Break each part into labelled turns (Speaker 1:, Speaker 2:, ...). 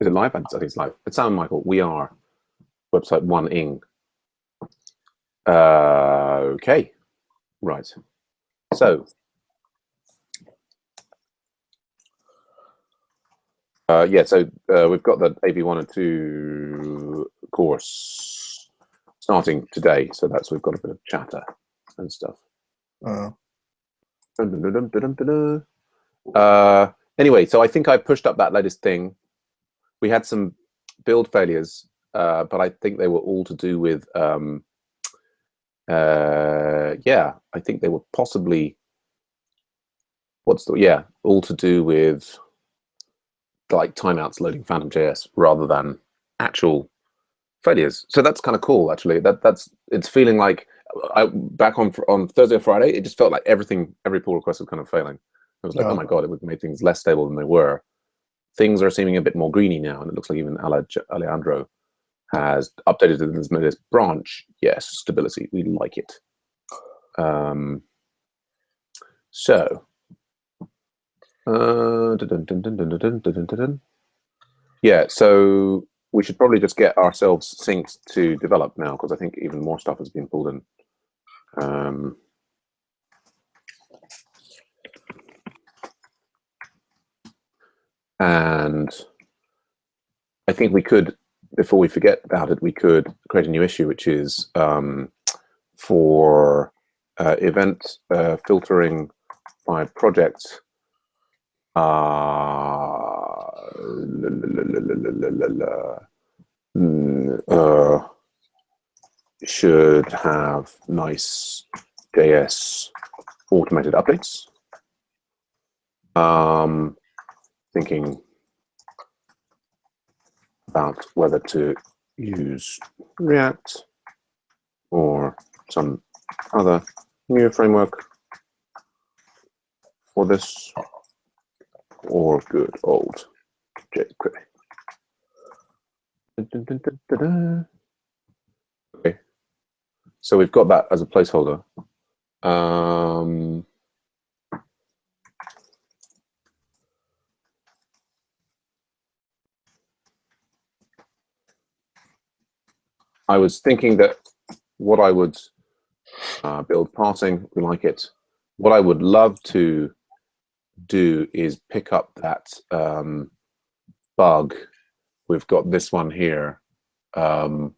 Speaker 1: Is it live? I think it's live. It's Sound Michael. We are website 1ing. Okay, right. So, yeah, so we've got the AV1 and 2 course starting today. So that's, we've got a bit of chatter and stuff. Anyway, so I think I pushed up that latest thing. We had some build failures, but I think they were all to do with, yeah, I think they were possibly, all to do with like timeouts loading Phantom.js rather than actual failures. So that's kind of cool, actually. It's feeling like back on Thursday or Friday, it just felt like every pull request was kind of failing. I was like, oh my God, it would make things less stable than they were. Things are seeming a bit more greeny now, and it looks like even Alejandro has updated this branch. Yes, stability, we like it. Yeah, so we should probably just get ourselves synced to develop now, because I think even more stuff has been pulled in. And I think we could, before we forget about it, we could create a new issue, which is for event filtering by project. Should have nice JS automated updates. Thinking about whether to use React or some other new framework for this, or good old jQuery. Okay, so we've got that as a placeholder. I was thinking that what I would build parsing, we like it. What I would love to do is pick up that bug. We've got this one here. So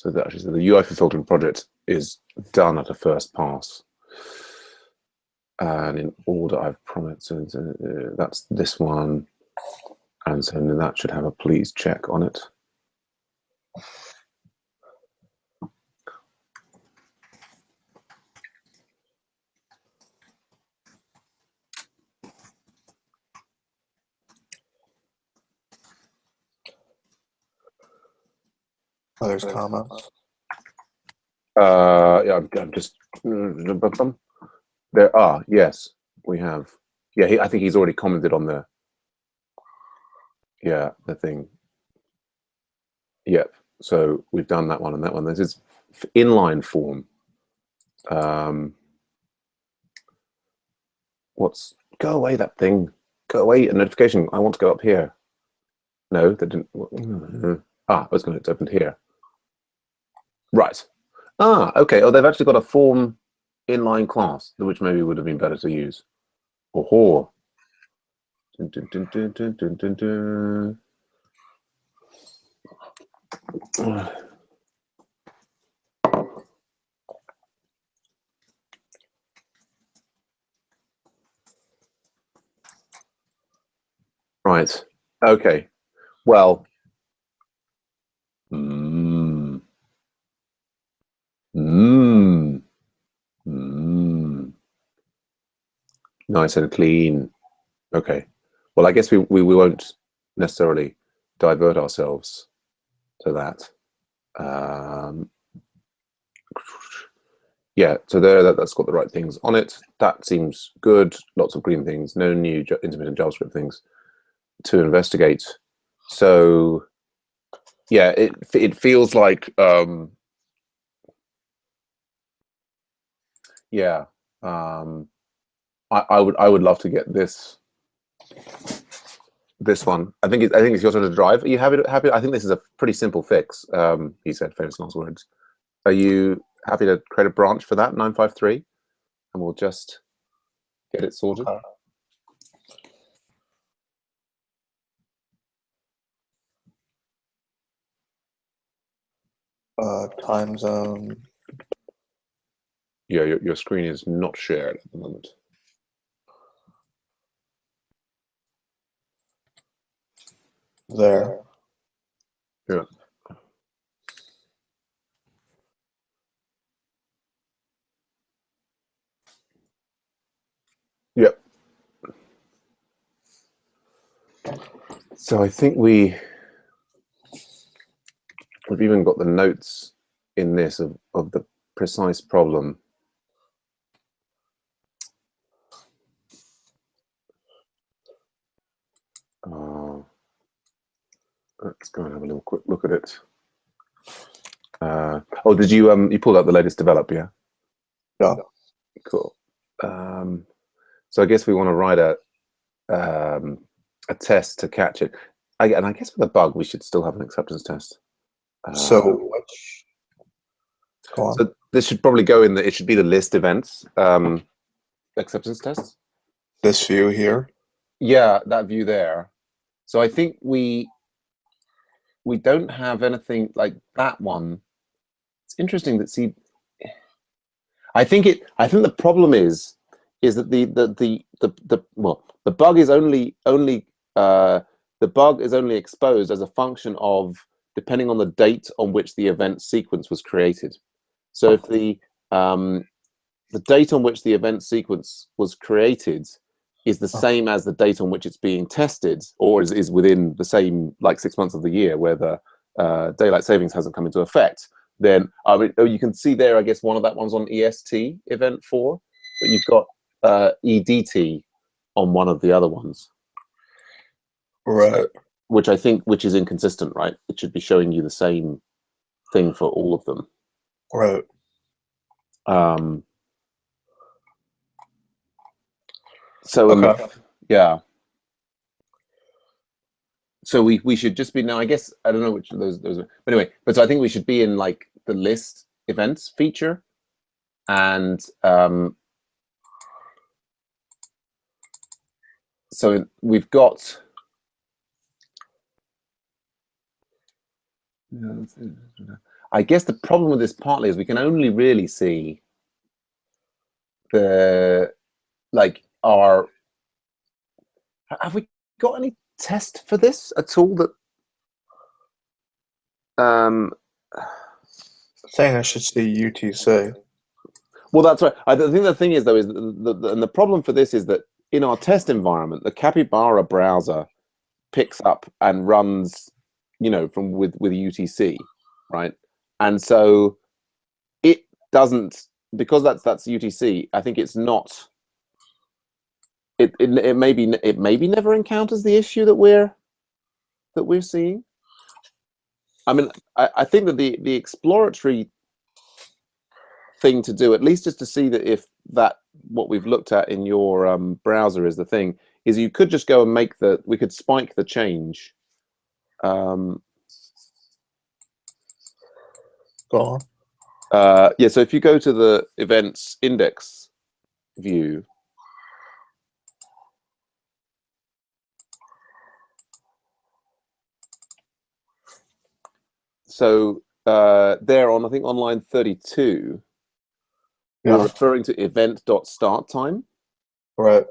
Speaker 1: that actually, so the UI for filtering project is done at a first pass. And in order, I've promised, that's this one. And so that should have a please check on it.
Speaker 2: Oh, there's comments.
Speaker 1: Yeah, I'm just there are, yes, we have. Yeah, I think he's already commented on the thing. Yep. So we've done that one and that one. This is inline form. Go away, that thing. Go away, a notification. I want to go up here. No, that didn't. I was going to open here. Right. Okay. Oh, they've actually got a form inline class, which maybe would have been better to use. Oh, dun, dun, dun, dun, dun, dun, dun, dun. Right. Okay. Well. Nice and clean. Okay. Well, I guess we won't necessarily divert ourselves to that. Yeah, so that's got the right things on it. That seems good. Lots of green things. No new intermittent JavaScript things to investigate. So yeah, it feels like yeah. I would love to get this This one. I think it's your turn to drive. Are you happy? I think this is a pretty simple fix. He said, famous last words. Are you happy to create a branch for that 953, and we'll just get it sorted?
Speaker 2: Okay. Time zone.
Speaker 1: Yeah, your screen is not shared at the moment.
Speaker 2: There.
Speaker 1: Yeah. Yep. So I think we've even got the notes in this of the precise problem. Let's go and have a little quick look at it. Oh, did you you pulled out the latest develop? Yeah.
Speaker 2: Yeah.
Speaker 1: Cool. So I guess we want to write a test to catch it. And I guess with a bug, we should still have an acceptance test.
Speaker 2: So go on.
Speaker 1: So this should probably go in the. It should be the list events acceptance test.
Speaker 2: This view here.
Speaker 1: Yeah, that view there. So I think we don't have anything like that one. It's interesting that I think the problem is that the bug is only the bug is only exposed as a function of depending on the date on which the event sequence was created. So if the date on which the event sequence was created is the same as the date on which it's being tested, or is within the same like 6 months of the year where the daylight savings hasn't come into effect, then you can see there, I guess one of that one's on EST event 4, but you've got EDT on one of the other ones.
Speaker 2: Right.
Speaker 1: Which I think is inconsistent, right? It should be showing you the same thing for all of them.
Speaker 2: Right.
Speaker 1: So
Speaker 2: okay.
Speaker 1: Yeah. So we should just be now. I guess I don't know which of those are. But anyway, so I think we should be in like the list events feature, and so we've got. I guess the problem with this partly is we can only really see the our. Have we got any test for this at all? That
Speaker 2: saying I should see UTC.
Speaker 1: Well, that's right. I think the thing is though is and the problem for this is that in our test environment, the Capybara browser picks up and runs, from with UTC, right? And so it doesn't, because that's UTC. I think it's not. It maybe never encounters the issue that we're seeing. I mean, I think that the exploratory thing to do, at least, is to see that if what we've looked at in your browser is the thing, is you could just go and we could spike the change.
Speaker 2: Go on.
Speaker 1: Yeah, so if you go to the events index view, so there on, I think, on line 32, you're referring to event.startTime.
Speaker 2: Right.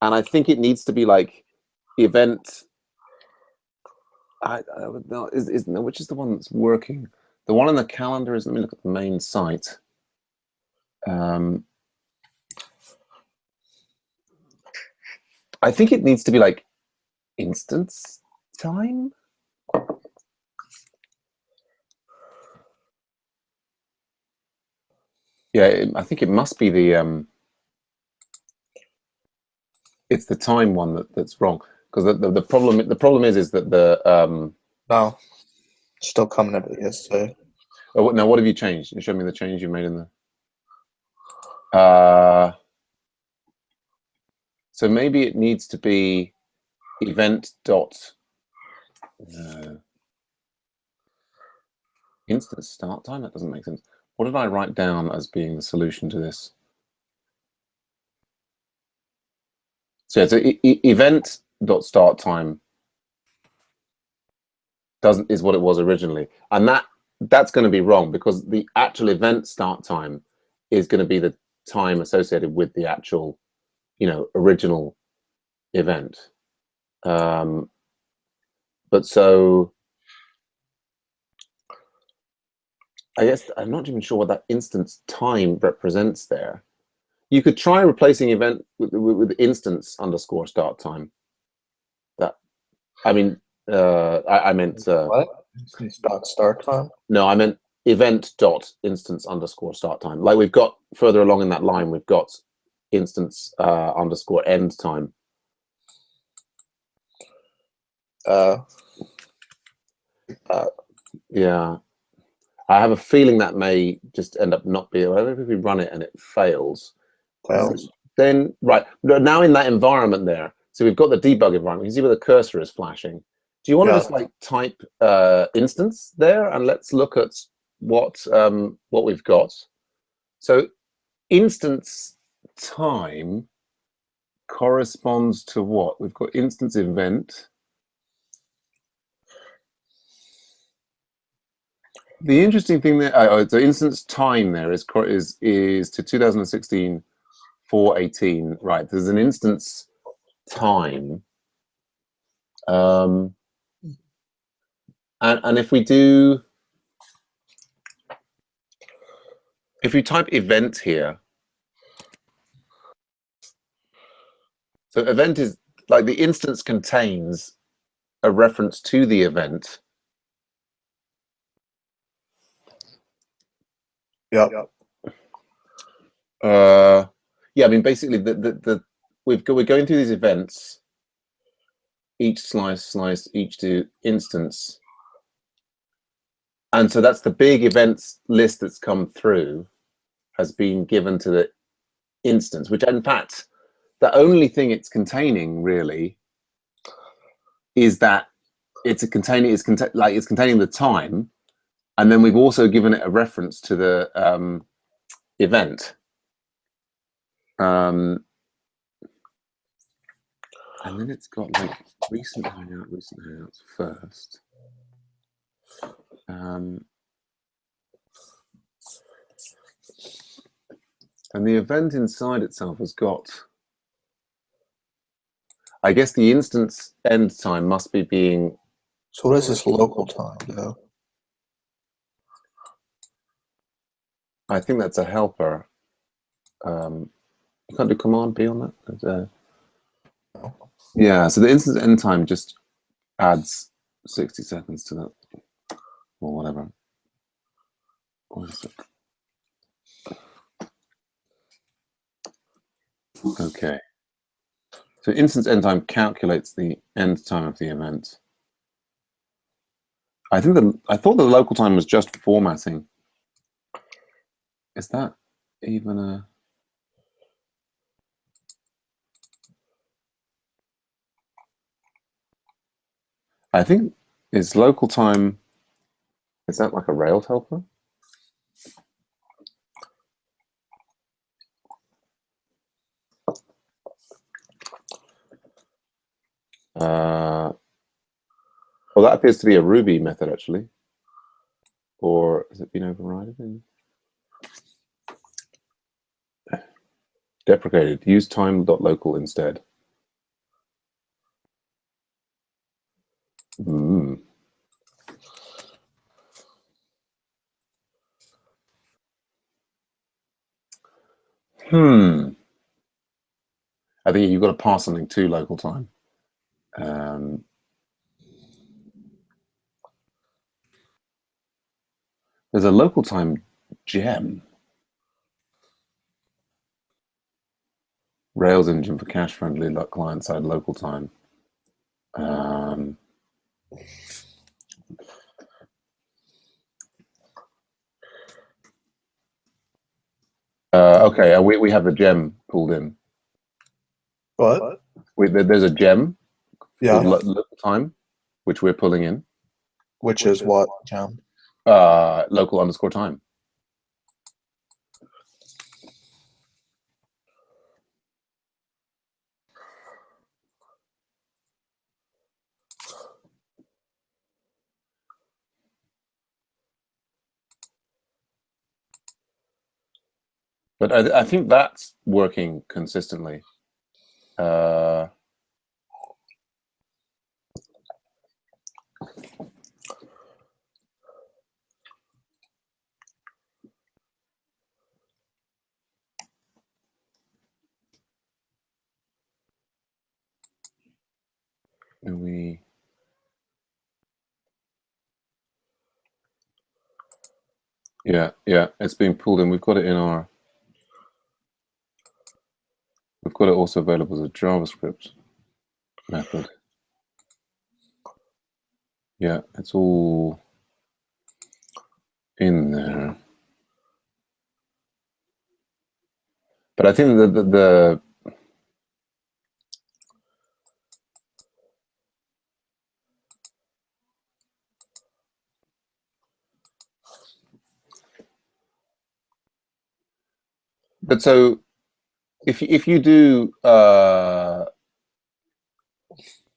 Speaker 1: And I think it needs to be like event. Which is the one that's working? The one on the calendar is. Let me look at the main site. I think it needs to be like instance time. Yeah, I think it must be the. It's the time one that's wrong, because the problem is that the
Speaker 2: No, still coming at it yesterday.
Speaker 1: Oh, now what have you changed? You show me the change you made in the. So maybe it needs to be event dot instance start time. That doesn't make sense. What did I write down as being the solution to this? So it's event dot start time is what it was originally, and that's going to be wrong because the actual event start time is going to be the time associated with the actual, original event. But so I guess I'm not even sure what that instance time represents there. You could try replacing event with instance underscore start time. I meant
Speaker 2: what? Start time?
Speaker 1: No, I meant event dot instance underscore start time. Like we've got further along in that line, we've got instance underscore end time. Yeah, I have a feeling that may just end up not being. Whatever if we run it and it fails. Then right now in that environment there, so we've got the debug environment. You can see where the cursor is flashing. Do you want to just like type instance there and let's look at what we've got? So instance time corresponds to what? We've got instance event. The interesting thing there, so instance time there is to 2016 418. Right, there's an instance time. And if we type event here, so event is like the instance contains a reference to the event.
Speaker 2: Yep.
Speaker 1: Yeah, I mean basically we're going through these events, each slice, each to instance. And so that's the big events list that's come through has been given to the instance, which in fact, the only thing it's containing really is that it's containing the time, and then we've also given it a reference to the event. And then it's got like recent hangouts first. And the event inside itself has got, I guess the instance end time must be being.
Speaker 2: So what is this local time though?
Speaker 1: I think that's a helper. You can't do command B on that. Yeah, so the instance end time just adds 60 seconds to that, or whatever. What is it? Okay. So instance end time calculates the end time of the event. I thought the local time was just formatting. Is that even a? I think is local time. Is that like a Rails helper? Well, that appears to be a Ruby method actually, or has it been overridden? Deprecated. Use time.local instead. I think you've got to pass something to local time. There's a local time gem. Rails engine for cache-friendly client-side local time. Okay, we have the gem pulled in.
Speaker 2: What?
Speaker 1: There's a gem
Speaker 2: Yeah.
Speaker 1: local time, which we're pulling in.
Speaker 2: Which is what, John?
Speaker 1: Local underscore time. But I think that's working consistently. Yeah, it's being pulled in. We've got it in our. We've got it also available as a JavaScript method. Yeah, it's all in there. But I think the but so if you do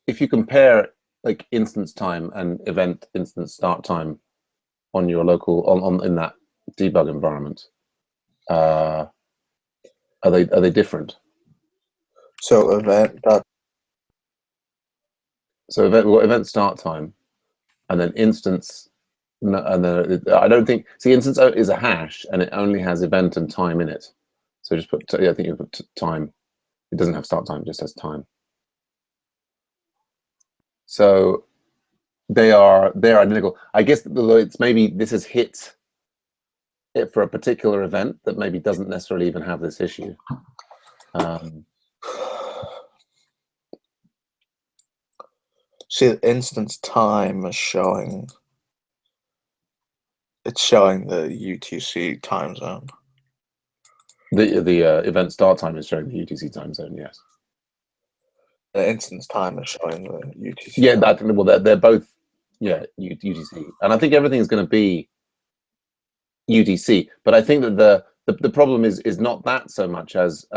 Speaker 1: if you compare like instance time and event instance start time on your local on in that debug environment, are they different?
Speaker 2: So
Speaker 1: event start time, and then instance, and then I don't think instance is a hash and it only has event and time in it. So just put I think you put time. It doesn't have start time; it just has time. So they're identical. I guess it's maybe this has hit it for a particular event that maybe doesn't necessarily even have this issue.
Speaker 2: see, the instance time is showing. It's showing the UTC time zone.
Speaker 1: The event start time is showing the UTC time zone. Yes.
Speaker 2: The instance time is showing the UTC.
Speaker 1: Yeah, well, they're both UTC, and I think everything is going to be UTC. But I think that the problem is not that so much as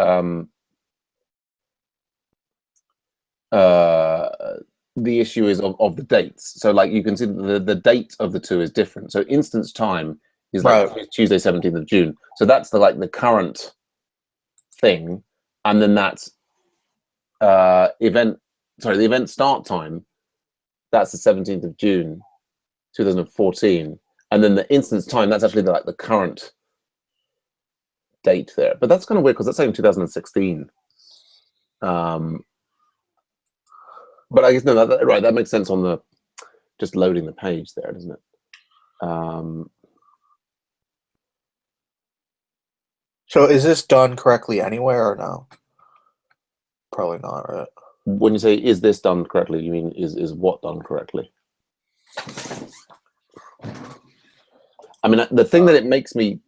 Speaker 1: the issue is of the dates. So like you can see the date of the two is different. So instance time is like Tuesday 17th of June. So that's the current thing, and then that's the event start time, that's the 17th of June 2014, and then the instance time, that's actually the current date there. But that's kind of weird because that's saying 2016. But I guess no, right, that makes sense on the just loading the page there, doesn't it?
Speaker 2: So is this done correctly anywhere or no? Probably not, right?
Speaker 1: When you say is this done correctly, you mean is what done correctly? I mean, the thing that it makes me,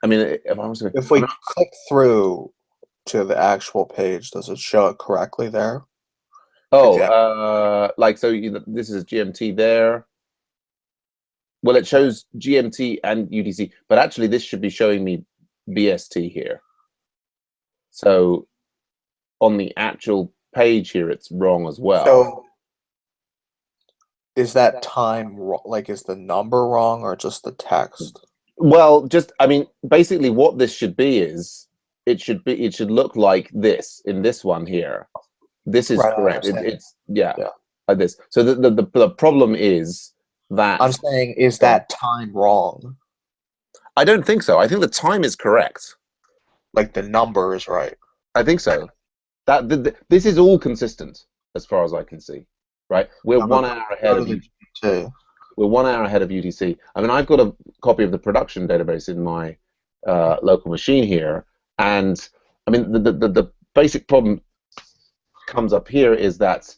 Speaker 1: I mean,
Speaker 2: if we click through to the actual page, does it show it correctly there?
Speaker 1: Oh, so this is GMT there. Well, it shows GMT and UTC, but actually this should be showing me BST here. So on the actual page here, it's wrong as well.
Speaker 2: So is that time wrong? Like, is the number wrong or just the text?
Speaker 1: Well, I mean, basically what this should be is it should look like this in this one here. This is correct. It's like this. So the problem is that
Speaker 2: I'm saying, is that time wrong?
Speaker 1: I don't think so. I think the time is correct.
Speaker 2: Like the number is right.
Speaker 1: I think so. This is all consistent as far as I can see. Right? We're 1 hour ahead of UTC. We're 1 hour ahead of UTC. I mean, I've got a copy of the production database in my local machine here, and I mean the basic problem comes up here is that,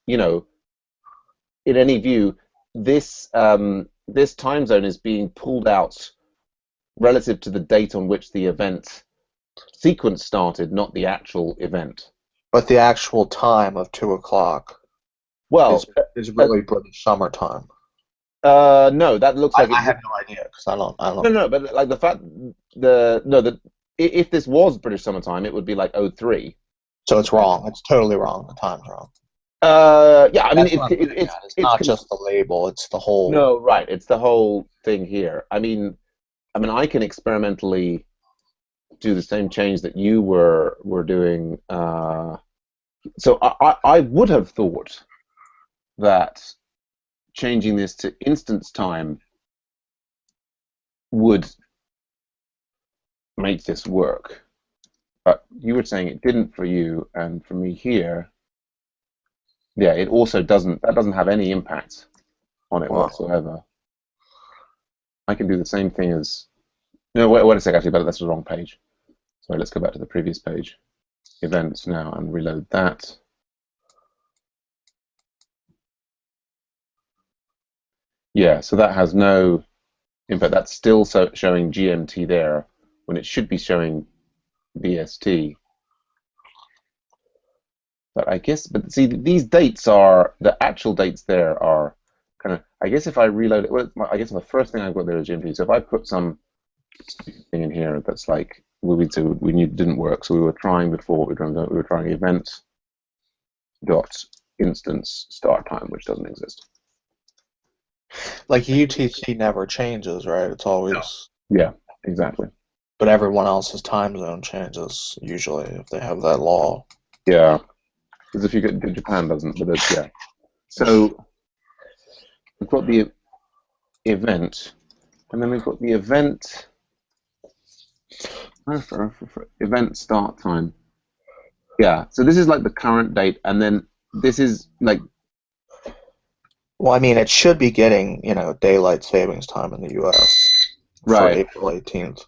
Speaker 1: you know, in any view, this this time zone is being pulled out relative to the date on which the event sequence started, not the actual event.
Speaker 2: But the actual time of 2 o'clock.
Speaker 1: Well,
Speaker 2: is really British summertime.
Speaker 1: no, that looks like
Speaker 2: I
Speaker 1: it
Speaker 2: have
Speaker 1: would.
Speaker 2: no idea because I
Speaker 1: No,
Speaker 2: don't.
Speaker 1: no, but like the fact the no the if this was British summertime, it would be like 03.
Speaker 2: So it's wrong. It's totally wrong. The time's wrong.
Speaker 1: Yeah, I mean
Speaker 2: That's what I'm getting at. It's
Speaker 1: it's
Speaker 2: not just the label. It's the whole.
Speaker 1: no, right. It's the whole thing here. I mean, I can experimentally do the same change that you were doing. So I would have thought that changing this to instance time would make this work. But you were saying it didn't for you, and for me here, yeah, it also doesn't. That doesn't have any impact on it
Speaker 2: Wow.
Speaker 1: whatsoever. I can do the same thing as. No, wait a sec. Actually, but that's the wrong page. Sorry, let's go back to the previous page. Events now and reload that. Yeah, so that has no impact. That's still showing GMT there when it should be showing BST. But I guess, but see, these dates are, the actual dates there are kind of, I guess if I reload it, well, I guess the first thing I've got there is GMT. So if I put some thing in here that's like, we knew it didn't work, so we were trying before, we were trying event dot instance start time, which doesn't exist.
Speaker 2: Like UTC never changes, right? It's always.
Speaker 1: Yeah, exactly.
Speaker 2: But everyone else's time zone changes usually if they have that law.
Speaker 1: Yeah, because if you get Japan doesn't, but it's, yeah. So we've got the event, and then we've got the event event start time. Yeah, so this is like the current date, and then this is like,
Speaker 2: Well, I mean, it should be getting, daylight savings time in the U.S. for
Speaker 1: right.
Speaker 2: April 18th.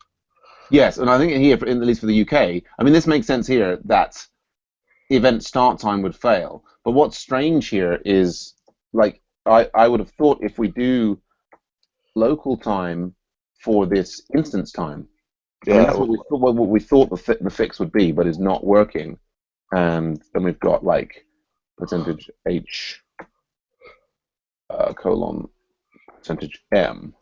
Speaker 1: Yes, and I think here, at least for the UK, I mean, this makes sense here that event start time would fail. But what's strange here is, like, I would have thought if we do local time for this instance time, I mean,
Speaker 2: Yeah,
Speaker 1: that's what we thought the fix would be, but is not working. And then we've got like percentage H colon percentage M.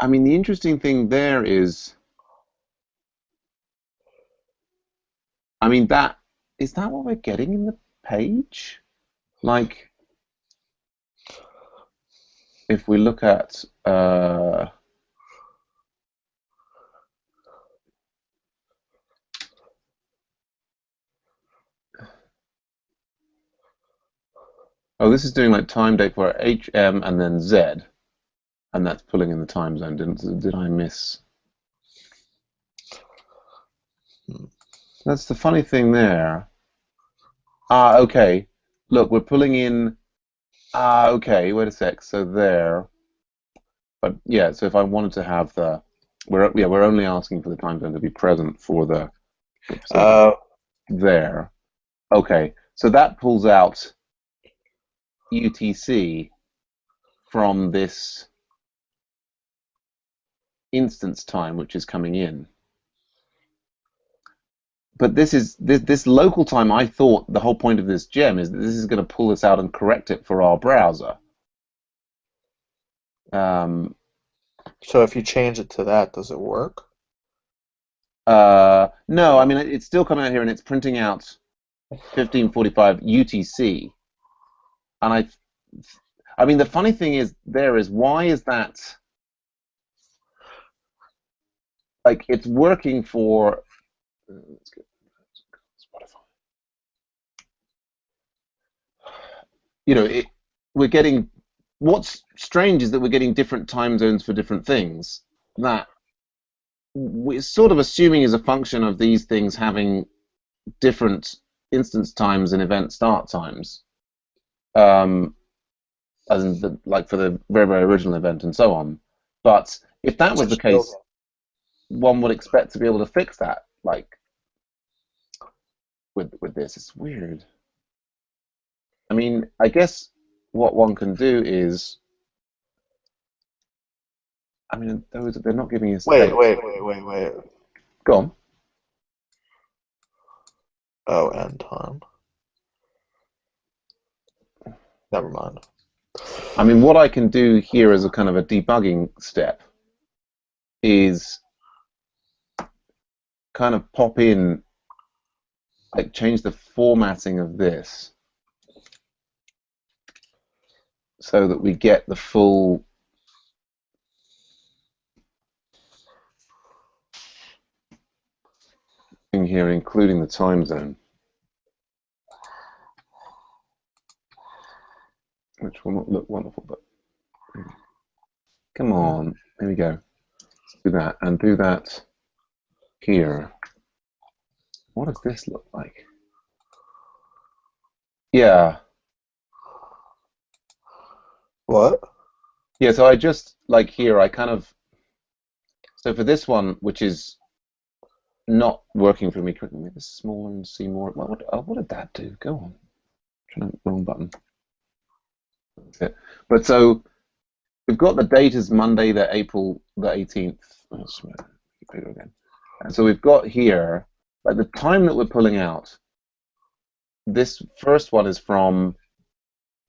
Speaker 1: I mean, the interesting thing there is, I mean, is that what we're getting in the page? Like, if we look at oh, this is doing like time date for HM and then Z, and that's pulling in the time zone. Did I miss? That's the funny thing there. Ah, okay. Look, we're pulling in. Ah, okay. Wait a sec. So there. But yeah, so if I wanted to have we're only asking for the time zone to be present for the percentage there. Okay, so that pulls out UTC from this instance time which is coming in. But this local time. I thought the whole point of this gem is that this is going to pull this out and correct it for our browser.
Speaker 2: So if you change it to that, does it work?
Speaker 1: No, I mean it's still coming out here and it's printing out 1545 UTC, and I mean the funny thing is why is that? Like, it's working for. Let's get Spotify. We're getting. What's strange is that we're getting different time zones for different things. That we're sort of assuming is a function of these things having different instance times and event start times, as in like for the very, very original event and so on. But if that was the case, one would expect to be able to fix that, like with this. It's weird. I mean, I guess what one can do is, I mean, they're not giving us
Speaker 2: Wait,
Speaker 1: dates.
Speaker 2: wait, wait, wait, wait.
Speaker 1: Go on.
Speaker 2: Oh, end time. Never mind.
Speaker 1: I mean, what I can do here as a kind of a debugging step is kind of pop in, like change the formatting of this so that we get the full thing here, including the time zone, which will not look wonderful, but come on, there we go. Let's do that, and do that here. What does this look like? Yeah.
Speaker 2: What?
Speaker 1: Yeah, so I just, like here, I kind of, so for this one, which is not working for me, can we make this smaller and see more? What did that do? Go on. Wrong button. That's it. But so we've got the date as Monday, April the 18th. Let's Wikipedia again. And so we've got here, like the time that we're pulling out, this first one is from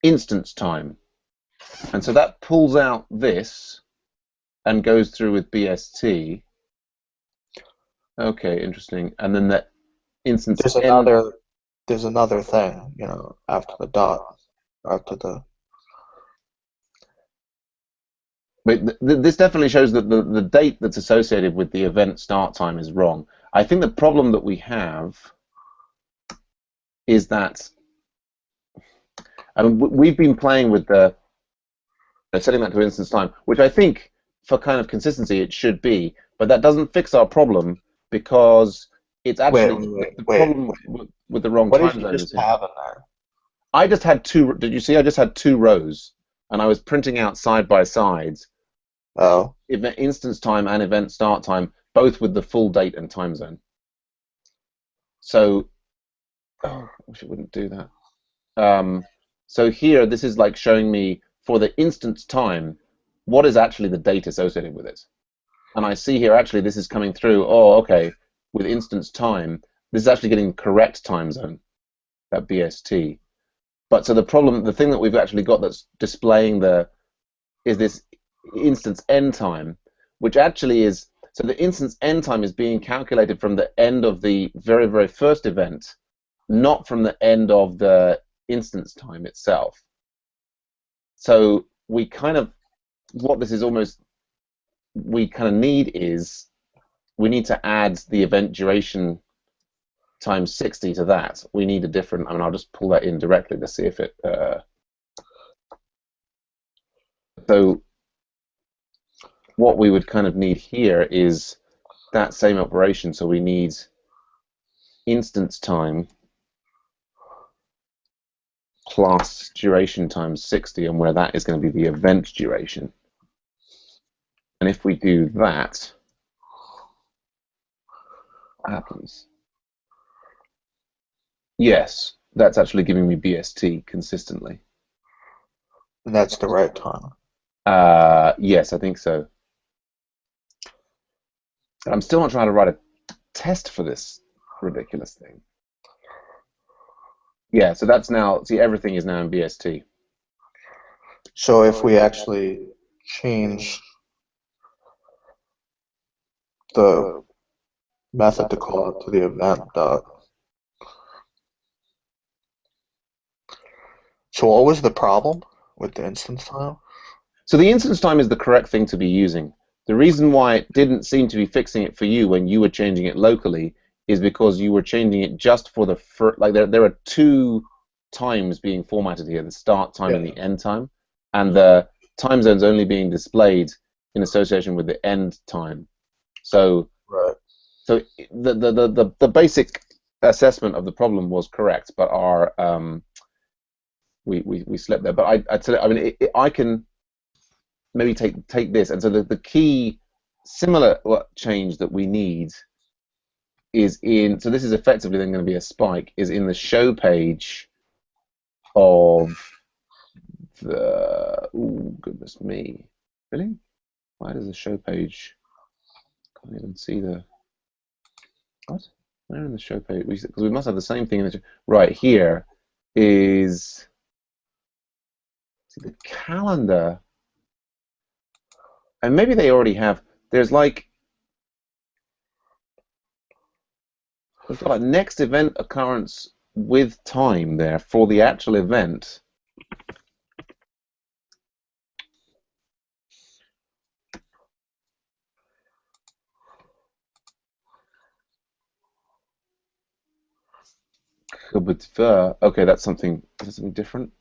Speaker 1: instance time. And so that pulls out this and goes through with BST. Okay, interesting. And then the instance
Speaker 2: there's another thing, you know, after the dot, after the.
Speaker 1: But this definitely shows that the date that's associated with the event start time is wrong. I think the problem that we have is that, I mean, we've been playing with the setting that to instance time, which I think for kind of consistency it should be, but that doesn't fix our problem because it's actually the problem with the wrong time zone.
Speaker 2: What did you just have in there?
Speaker 1: I just had two. Did you see? I just had two rows, and I was printing out side by sides.
Speaker 2: Oh.
Speaker 1: Event instance time and event start time, both with the full date and time zone. So, oh, I wish it wouldn't do that. So here, this is like showing me for the instance time, what is actually the date associated with it. And I see here, actually, this is coming through, oh, okay, with instance time, this is actually getting the correct time zone, that BST. But so the thing that we've actually got that's displaying is this instance end time, which actually is, so the instance end time is being calculated from the end of the very, very first event, not from the end of the instance time itself. So we kind of, what this is almost, we kind of need is, we need to add the event duration times 60 to that. We need a different, I mean, I'll just pull that in directly to see if it, so what we would kind of need here is that same operation. So we need instance time plus duration times 60, and where that is going to be the event duration. And if we do that, what happens? Yes, that's actually giving me BST consistently.
Speaker 2: And that's the right time.
Speaker 1: Yes, I think so. I'm still not trying to write a test for this ridiculous thing. Yeah, so that's now, see, everything is now in BST.
Speaker 2: So if we actually change the method to call it to the event dot. So what was the problem with the instance time?
Speaker 1: So the instance time is the correct thing to be using. The reason why it didn't seem to be fixing it for you when you were changing it locally is because you were changing it just for the first, like there are two times being formatted here, the start time and the end time, and the time zone's only being displayed in association with the end time. So, so the basic assessment of the problem was correct, but our we slipped there. But I mean, I can maybe take this, and so the key similar change that we need is in, so this is effectively then going to be a spike, is in the show page of the, oh goodness me, really? Why does the show page, can't even see the, what? Where in the show page? Because we must have the same thing in the right here is see the calendar, and maybe they already have. There's like we've got a next event occurrence with time there for the actual event. Okay, that's something different.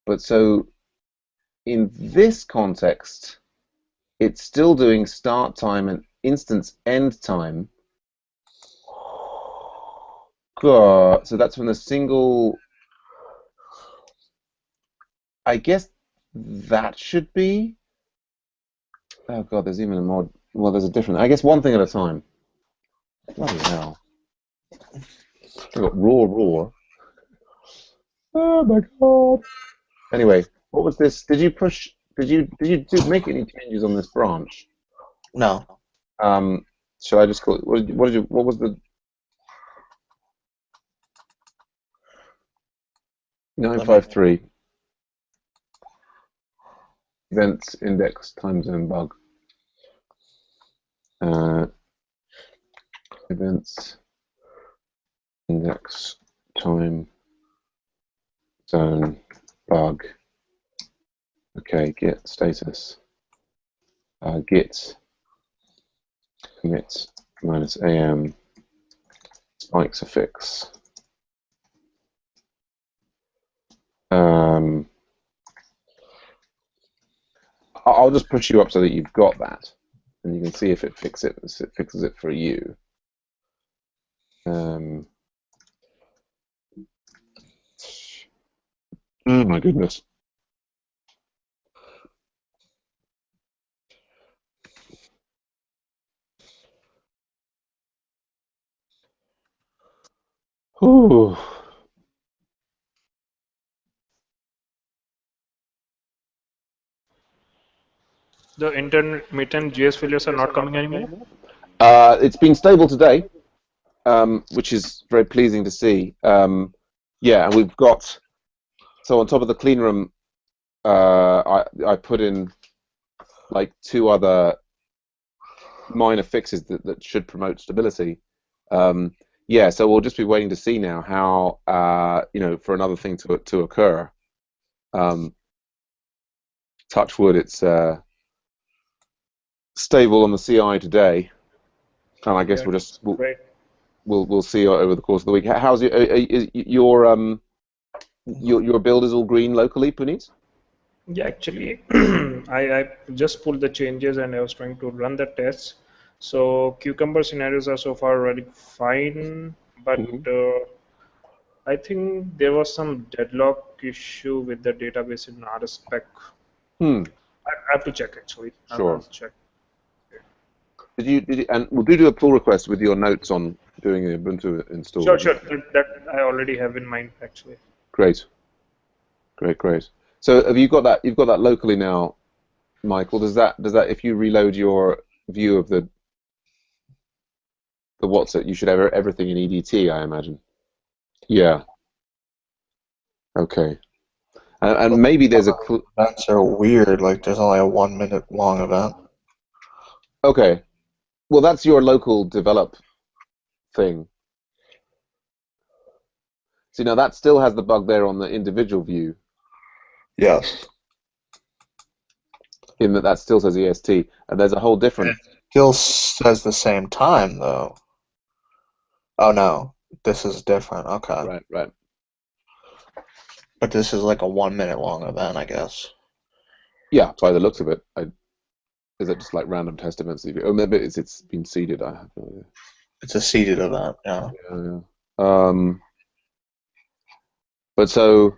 Speaker 1: But so in this context, it's still doing start time and instance end time. God, so that's from the single. I guess that should be. Oh God, there's even a mod. Well, there's a different. I guess one thing at a time. Bloody hell! I got roar. Oh my God. Anyway, what was this? Did you push? Did you make any changes on this branch?
Speaker 2: No.
Speaker 1: Shall I just call it? What was the 953 events index time zone bug? Events index time zone bug. Okay, git status. Git commit -am spikes a fix. I'll just push you up so that you've got that, and you can see if it fixes it for you. Oh my goodness. Ooh.
Speaker 3: The intermittent JS failures are not coming anymore?
Speaker 1: It's been stable today, which is very pleasing to see. Yeah, and we've got, so on top of the clean room, I put in like 2 other minor fixes that should promote stability. Yeah, so we'll just be waiting to see now how, for another thing to occur. Touch wood, it's stable on the CI today, and I guess we'll see over the course of the week. How's your build is all green locally, Puneet?
Speaker 3: Yeah, actually, I just pulled the changes and I was trying to run the tests. So Cucumber scenarios are so far running fine, but I think there was some deadlock issue with the database in RSpec. I have to check actually.
Speaker 1: Sure.
Speaker 3: I'll check.
Speaker 1: Did you and we'll do a pull request with your notes on doing the Ubuntu install?
Speaker 3: Sure. That I already have in mind actually.
Speaker 1: Great. So have you got that? You've got that locally now, Michael. Does that if you reload your view of the WhatsApp, you should have everything in EDT, I imagine. Yeah. Okay. And maybe there's
Speaker 2: events are weird. Like there's only a 1 minute long event.
Speaker 1: Okay. Well, that's your local develop thing. See, now that still has the bug there on the individual view.
Speaker 2: Yes.
Speaker 1: In that still says EST, and there's a whole different.
Speaker 2: It still says the same time though. Oh no, this is different. Okay.
Speaker 1: Right.
Speaker 2: But this is like a 1 minute long event, I guess.
Speaker 1: Yeah, by the looks of it. Is it just like random test events? Oh, maybe it's been seeded. I have no idea.
Speaker 2: It's a seeded event, yeah.
Speaker 1: Yeah. But so,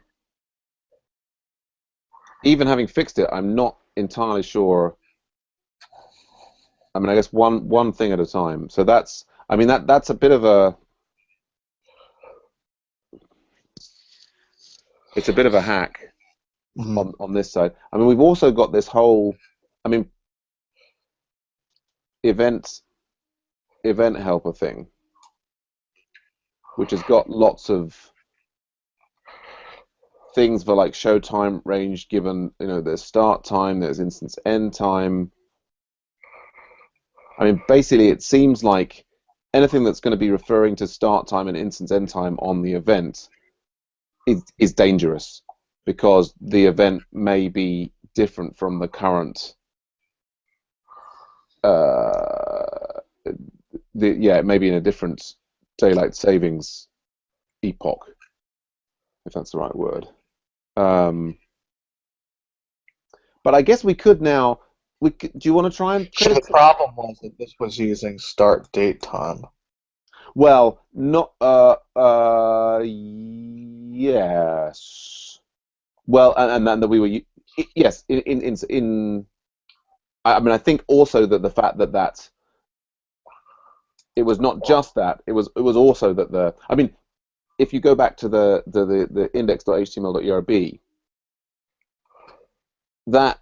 Speaker 1: even having fixed it, I'm not entirely sure. I mean, I guess one thing at a time. So that's a bit of a. It's a bit of a hack on this side. I mean, we've also got this whole. I mean, event helper thing. which has got lots of things for like show time range given, there's start time, there's instance end time. I mean, basically, it seems like anything that's going to be referring to start time and instance end time on the event is dangerous, because the event may be different from the current. It may be in a different daylight savings epoch, if that's the right word. But I guess we could now. Do you want to try and?
Speaker 2: So the problem was that this was using start date time.
Speaker 1: Well, not. Yes. Well, and then that we were. Yes. In. I mean, I think also that the fact that it was not just that. It was also that the. I mean, if you go back to the index.html.erb, that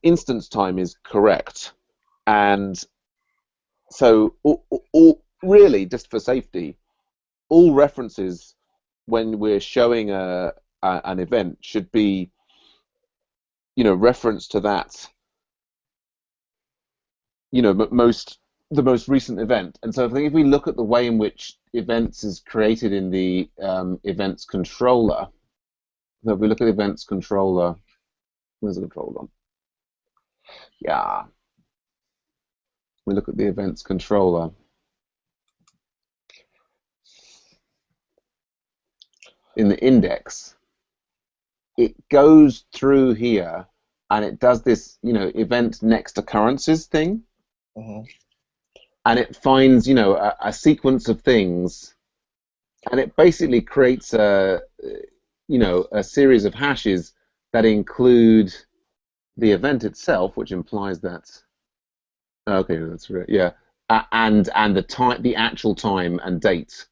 Speaker 1: instance time is correct, and so all really, just for safety, all references when we're showing an event should be, reference to that, the most recent event. And so I think if we look at the way in which events is created in the events controller, so if we look at events controller, where's the controller gone? Yeah. We look at the events controller. In the index, it goes through here and it does this, event next occurrences thing.
Speaker 2: Mm-hmm.
Speaker 1: And it finds, a sequence of things, and it basically creates a series of hashes that include the event itself, which implies that. Okay, that's right. Yeah, and the actual time and date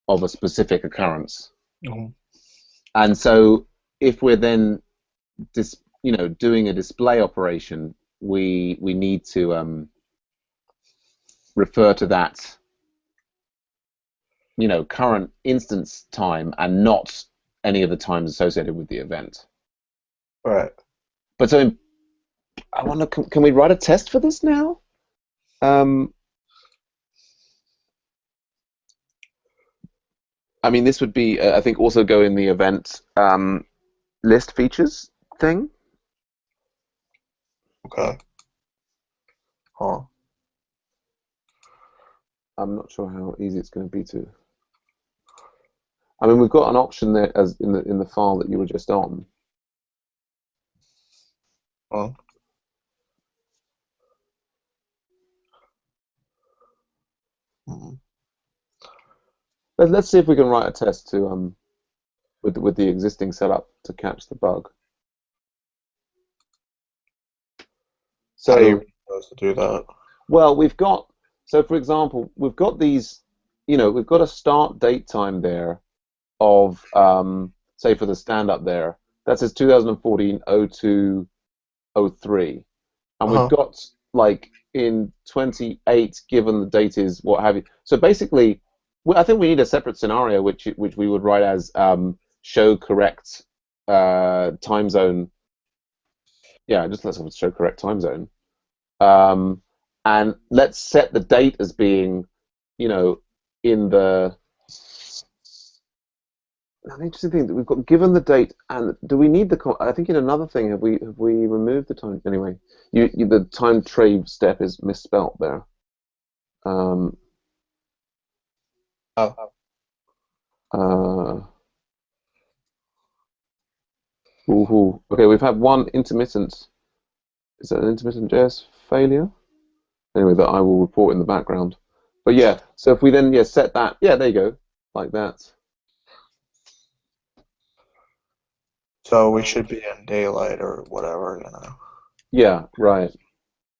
Speaker 1: of a specific occurrence.
Speaker 2: Mm-hmm.
Speaker 1: And so, if we're then doing a display operation, we need to refer to that current instance time and not any of the times associated with the event.
Speaker 2: Right.
Speaker 1: But so I wonder, can we write a test for this now? I mean, this would be, I think, also go in the event list features thing.
Speaker 2: Okay. Huh.
Speaker 1: I'm not sure how easy it's going to be to. I mean, we've got an option there as in the file that you were just on.
Speaker 2: Huh. Mm-hmm.
Speaker 1: Let's see if we can write a test to with the existing setup to catch the bug. So
Speaker 2: how are you supposed to do that?
Speaker 1: Well, so for example, we've got these, we've got a start date time there of, say for the stand-up there, that says 2014-02-03. And we've got, like, in 28, given the date is what have you. So basically, I think we need a separate scenario, which we would write as show correct time zone. Yeah, just let's have show correct time zone. And let's set the date as being, in the. An interesting thing that we've got, given the date, and do we need the? I think in another thing, have we removed the time anyway? The time trade step is misspelt there. Okay, we've had one intermittent. Is that an intermittent JS failure? Anyway, that I will report in the background. But yeah, so if we then set that, there you go, like that.
Speaker 2: So we should be in daylight or whatever,
Speaker 1: Yeah, right.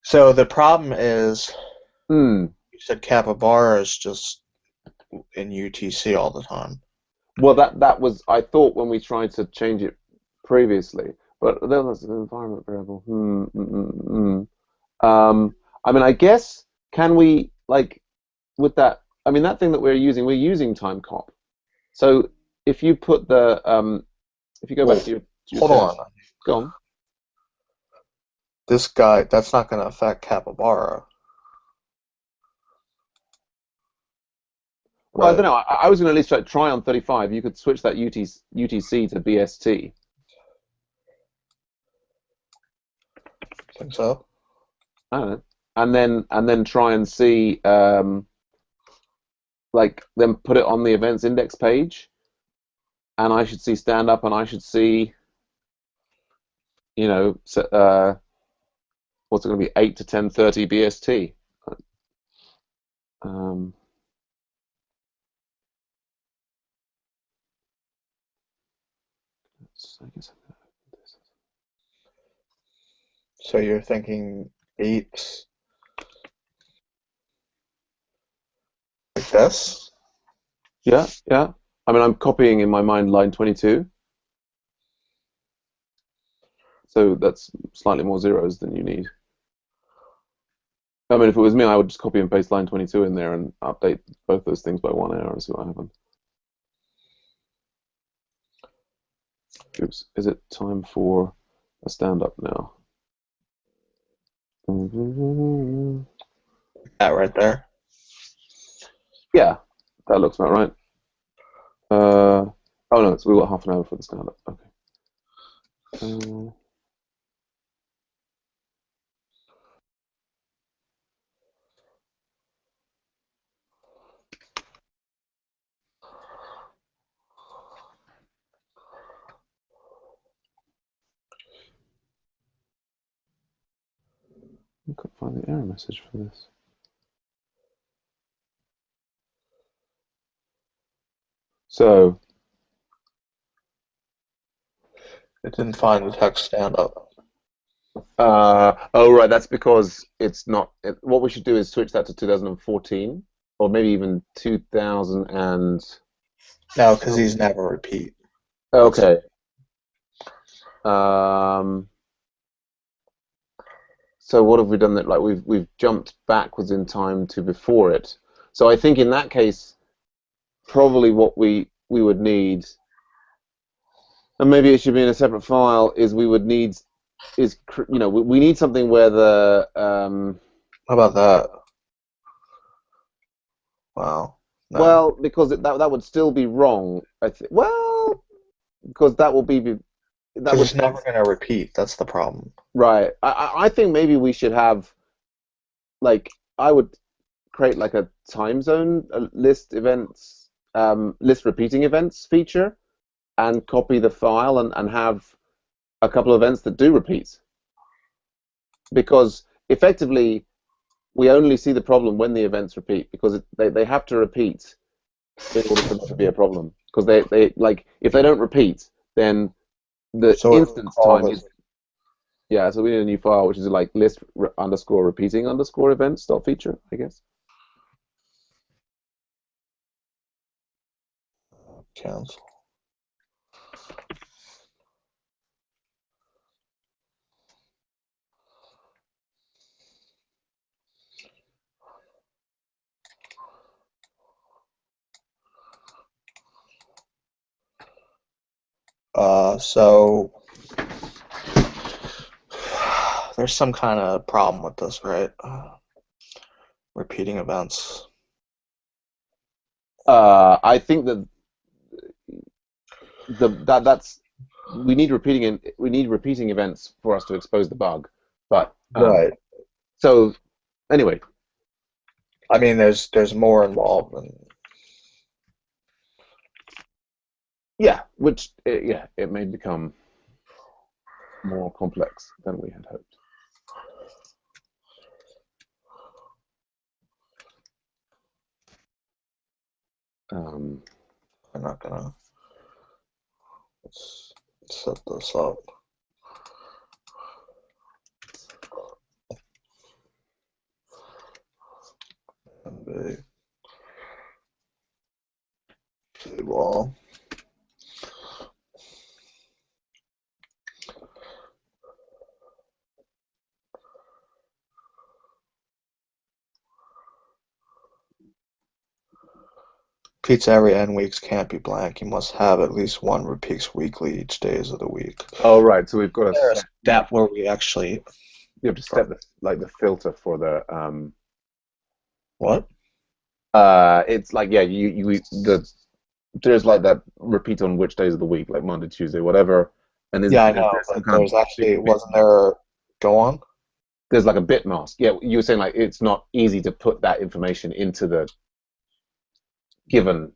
Speaker 2: So the problem is,
Speaker 1: you
Speaker 2: said capybara is just in UTC all the time.
Speaker 1: Well, that was, I thought, when we tried to change it previously, but then that's an environment variable. I mean, I guess, can we, like, with that, I mean, that thing that we're using time cop. So if you put the if you go back to your
Speaker 2: Hold
Speaker 1: test,
Speaker 2: on.
Speaker 1: go on.
Speaker 2: This guy, that's not going to affect Capybara.
Speaker 1: Well, I don't know. I was going to at least try on 35. You could switch that UTC to BST.
Speaker 2: Think so?
Speaker 1: I don't know. And then try and see like then put it on the events index page, and I should see stand up, and I should see, you know, what's it going to be, 8 to 10:30 BST. I guess
Speaker 2: So you're thinking 8 like this?
Speaker 1: yeah, yeah. I mean, I'm copying in my mind line 22. So that's slightly more zeros than you need. I mean, if it was me, I would just copy and paste line 22 in there and update both those things by 1 hour and see what happens. Oops, is it time for a stand-up now?
Speaker 2: That right there?
Speaker 1: Yeah, that looks about right. Oh no, we've got half an hour for the stand-up. Okay. I couldn't find the error message for this. So
Speaker 2: It didn't find the text stand up.
Speaker 1: oh right, that's because it's not. What we should do is switch that to 2014, or maybe even 2000 and.
Speaker 2: No, because these never repeat.
Speaker 1: Okay. So what have we done that? Like we've jumped backwards in time to before it. So I think in that case, probably what we would need, and maybe it should be in a separate file, is we would need we need something where the
Speaker 2: How about that? Wow. No.
Speaker 1: well, because that would still be wrong. I think. Well, because that will be that
Speaker 2: Because
Speaker 1: would
Speaker 2: it's never going to repeat. That's the problem.
Speaker 1: right. I think maybe we should have, like, I would create like a time zone list events, list repeating events feature, and copy the file and have a couple of events that do repeat. Because effectively, we only see the problem when the events repeat, because they have to repeat in order for there to be a problem. Because they like, if they don't repeat, then the instance time is. Yeah, so we need a new file, which is like list underscore repeating underscore events dot feature, I guess.
Speaker 2: Cancel. So there's some kind of problem with this, right? Repeating events.
Speaker 1: I think that's we need repeating events for us to expose the bug. But
Speaker 2: Right.
Speaker 1: so anyway,
Speaker 2: I mean, there's more involved than.
Speaker 1: yeah, it may become more complex than we had hoped.
Speaker 2: I'm not gonna. Let's set this up. And table. Repeats every n weeks can't be blank. You must have at least one repeats weekly each days of the week.
Speaker 1: Oh, right. So we've got
Speaker 2: There's a step where we actually
Speaker 1: you have to step the filter for the
Speaker 2: what?
Speaker 1: it's like, yeah, there's like that repeat on which days of the week, like Monday, Tuesday, whatever. And
Speaker 2: Yeah, I
Speaker 1: there's
Speaker 2: know,
Speaker 1: some
Speaker 2: but
Speaker 1: kind
Speaker 2: there's
Speaker 1: of
Speaker 2: actually wasn't there? Go on.
Speaker 1: there's like a bit mask. Yeah, you were saying like it's not easy to put that information into the given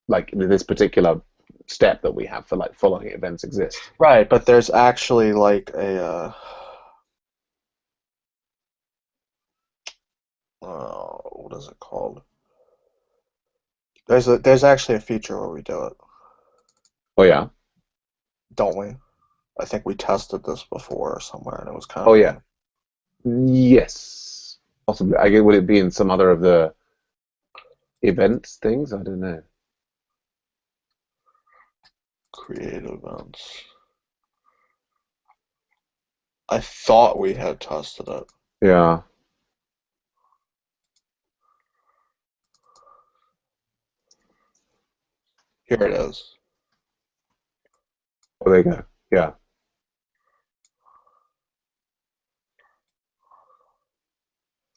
Speaker 1: like this particular step that we have for like following events exist.
Speaker 2: Right, but there's actually like a what is it called? There's actually a feature where we do it,
Speaker 1: Oh yeah.
Speaker 2: don't we? I think we tested this before somewhere, and it was kind
Speaker 1: Oh
Speaker 2: of
Speaker 1: yeah. Yes. Possibly. I get, would it be in some other of the events things? I don't know.
Speaker 2: create events. I thought we had tested it.
Speaker 1: Yeah.
Speaker 2: Here it is.
Speaker 1: Oh, there you go. Yeah.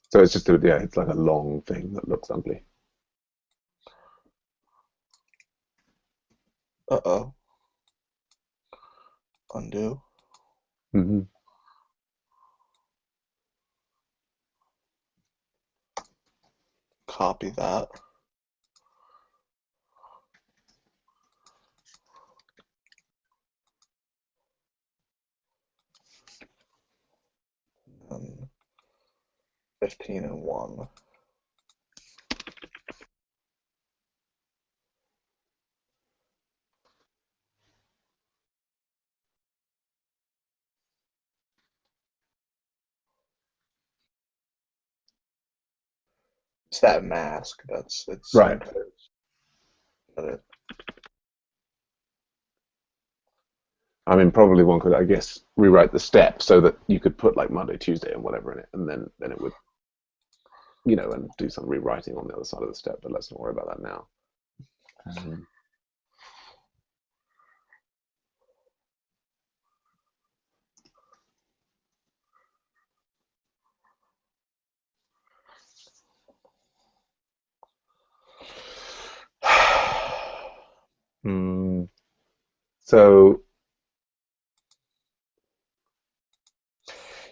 Speaker 1: So it's just it's like a long thing that looks ugly.
Speaker 2: Uh-oh. Undo.
Speaker 1: Mm-hmm.
Speaker 2: Copy that. And 15 and 1. It's that mask. It's
Speaker 1: Right. I mean, probably one could, I guess, rewrite the step so that you could put like Monday, Tuesday, and whatever in it, and then it would, and do some rewriting on the other side of the step. But let's not worry about that now. So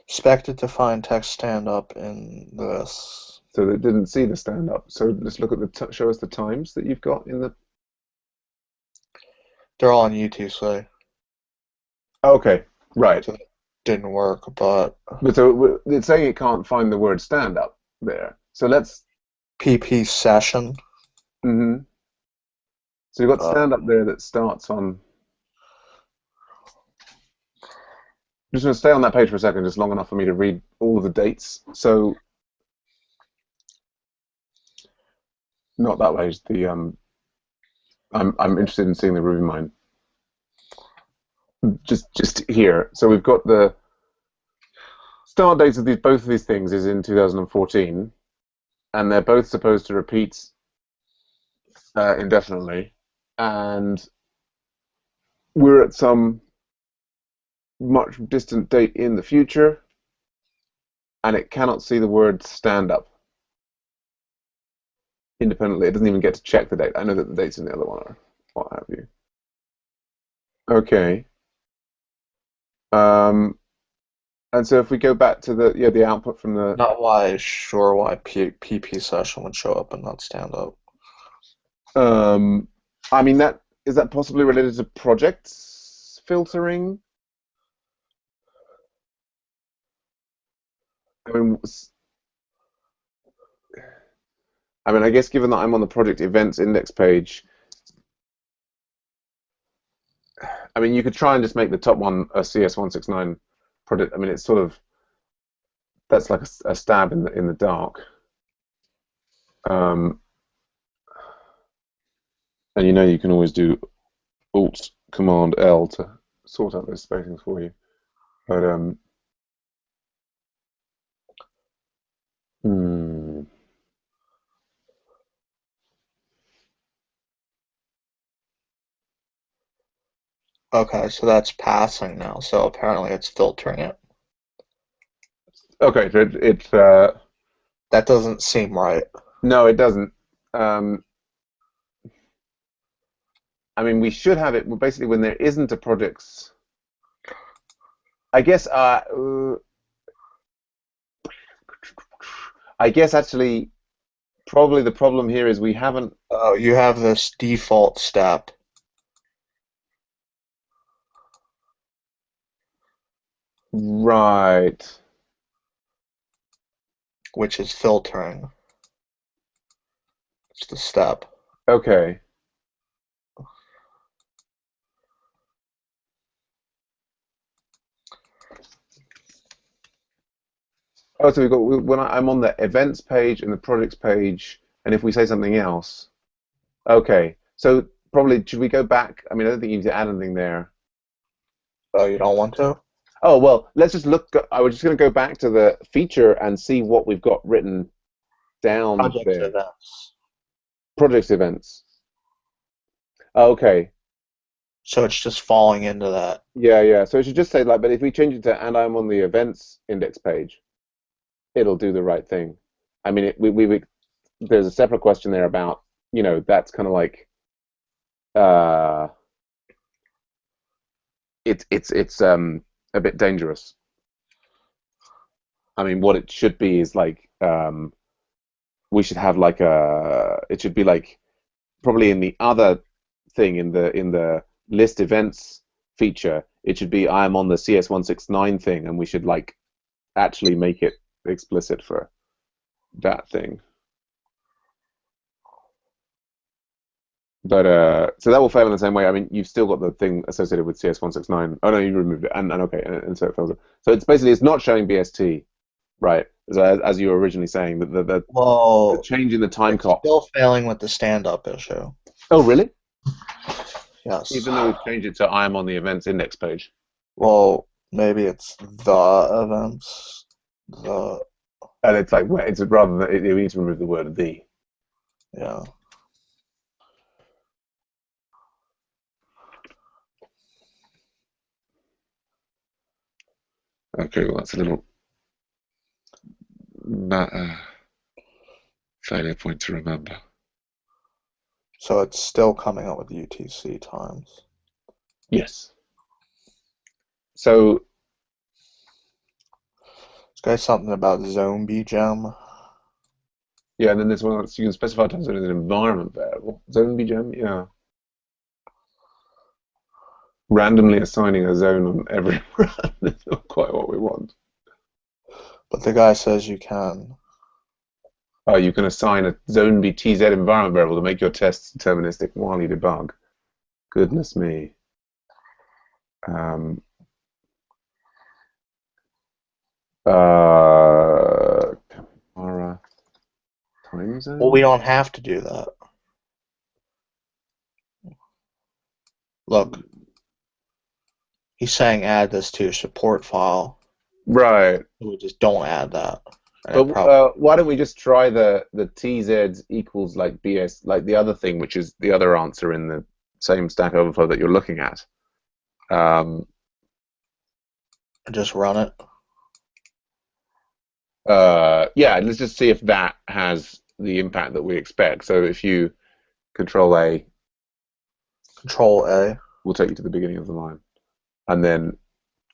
Speaker 2: Expected to find text stand up in this.
Speaker 1: So they didn't see the stand up. So let's look at show us the times that you've got in the.
Speaker 2: They're all on UTC.
Speaker 1: Okay, right.
Speaker 2: So it didn't work, but
Speaker 1: So it's saying it can't find the word stand up there. So let's.
Speaker 2: PP session.
Speaker 1: Mm-hmm. So you've got stand up there that starts on. I'm just going to stay on that page for a second, just long enough for me to read all of the dates. So, not that way. The I'm interested in seeing the RubyMine. Just here. So we've got the start dates of both of these things is in 2014, and they're both supposed to repeat indefinitely, and we're at some much distant date in the future, and it cannot see the word stand up independently. It doesn't even get to check the date. I know that the dates in the other one are what have you. Okay. And so if we go back to the output from the.
Speaker 2: Not sure why PP session would show up and not stand up.
Speaker 1: I mean, is that possibly related to projects filtering? I mean, I guess given that I'm on the project events index page, I mean, you could try and just make the top one a CS169 project. I mean, it's sort of that's like a stab in the dark. And you can always do Alt Command L to sort out those spacings for you. But
Speaker 2: Okay, so that's passing now. So apparently it's filtering it.
Speaker 1: Okay, so it's
Speaker 2: That doesn't seem right.
Speaker 1: no, it doesn't. I mean, we should have it basically when there isn't a projects. I guess. I guess actually, probably the problem here is we haven't.
Speaker 2: Oh, you have this default step,
Speaker 1: Right.
Speaker 2: which is filtering. It's the step.
Speaker 1: Okay. Oh, so we've got when I'm on the events page and the projects page, and if we say something else, okay. So probably should we go back? I mean, I don't think you need to add anything there.
Speaker 2: Oh, you don't want to?
Speaker 1: Oh well, let's just look. I was just going to go back to the feature and see what we've got written down
Speaker 2: Project
Speaker 1: there.
Speaker 2: events.
Speaker 1: Projects events. Okay.
Speaker 2: So it's just falling into that.
Speaker 1: Yeah, yeah. So it should just say like, but if we change it to and I'm on the events index page, it'll do the right thing. I mean, there's a separate question there about, that's kind of like, uh, it's a bit dangerous. I mean, what it should be is like, we should have like it should be like probably in the other thing in the list events feature, it should be I'm on the CS169 thing, and we should like actually make it explicit for that thing. But so that will fail in the same way. I mean, you've still got the thing associated with CS169. Oh no, you removed it, and okay, and so it fails. So it's basically it's not showing BST, right? As you were originally saying, that the
Speaker 2: Well,
Speaker 1: change in the time
Speaker 2: it's
Speaker 1: cop.
Speaker 2: still failing with the stand-up issue.
Speaker 1: Oh really?
Speaker 2: Yes.
Speaker 1: Even though we've changed it to I am on the events index page.
Speaker 2: Well, maybe it's the events. The
Speaker 1: And it's like, well, it's rather than we need to remove the word the.
Speaker 2: yeah.
Speaker 1: Okay, well that's a little failure point to remember.
Speaker 2: So it's still coming up with UTC times.
Speaker 1: Yes. So
Speaker 2: This guy's something about zone gem.
Speaker 1: yeah, and then there's one that's you can specify times as an environment variable. Zone gem, yeah. Randomly assigning a zone on every run is not quite what we want.
Speaker 2: But the guy says you can.
Speaker 1: Oh, you can assign a zone BTZ environment variable to make your tests deterministic while you debug. Goodness me. Camara time zone?
Speaker 2: Well, we don't have to do that. Look, he's saying add this to your support file.
Speaker 1: Right.
Speaker 2: We just don't add that.
Speaker 1: But why don't we just try the TZ equals like BS, like the other thing, which is the other answer in the same Stack Overflow that you're looking at.
Speaker 2: Just run it.
Speaker 1: Yeah, let's just see if that has the impact that we expect. So if you Control A, will take you to the beginning of the line, and then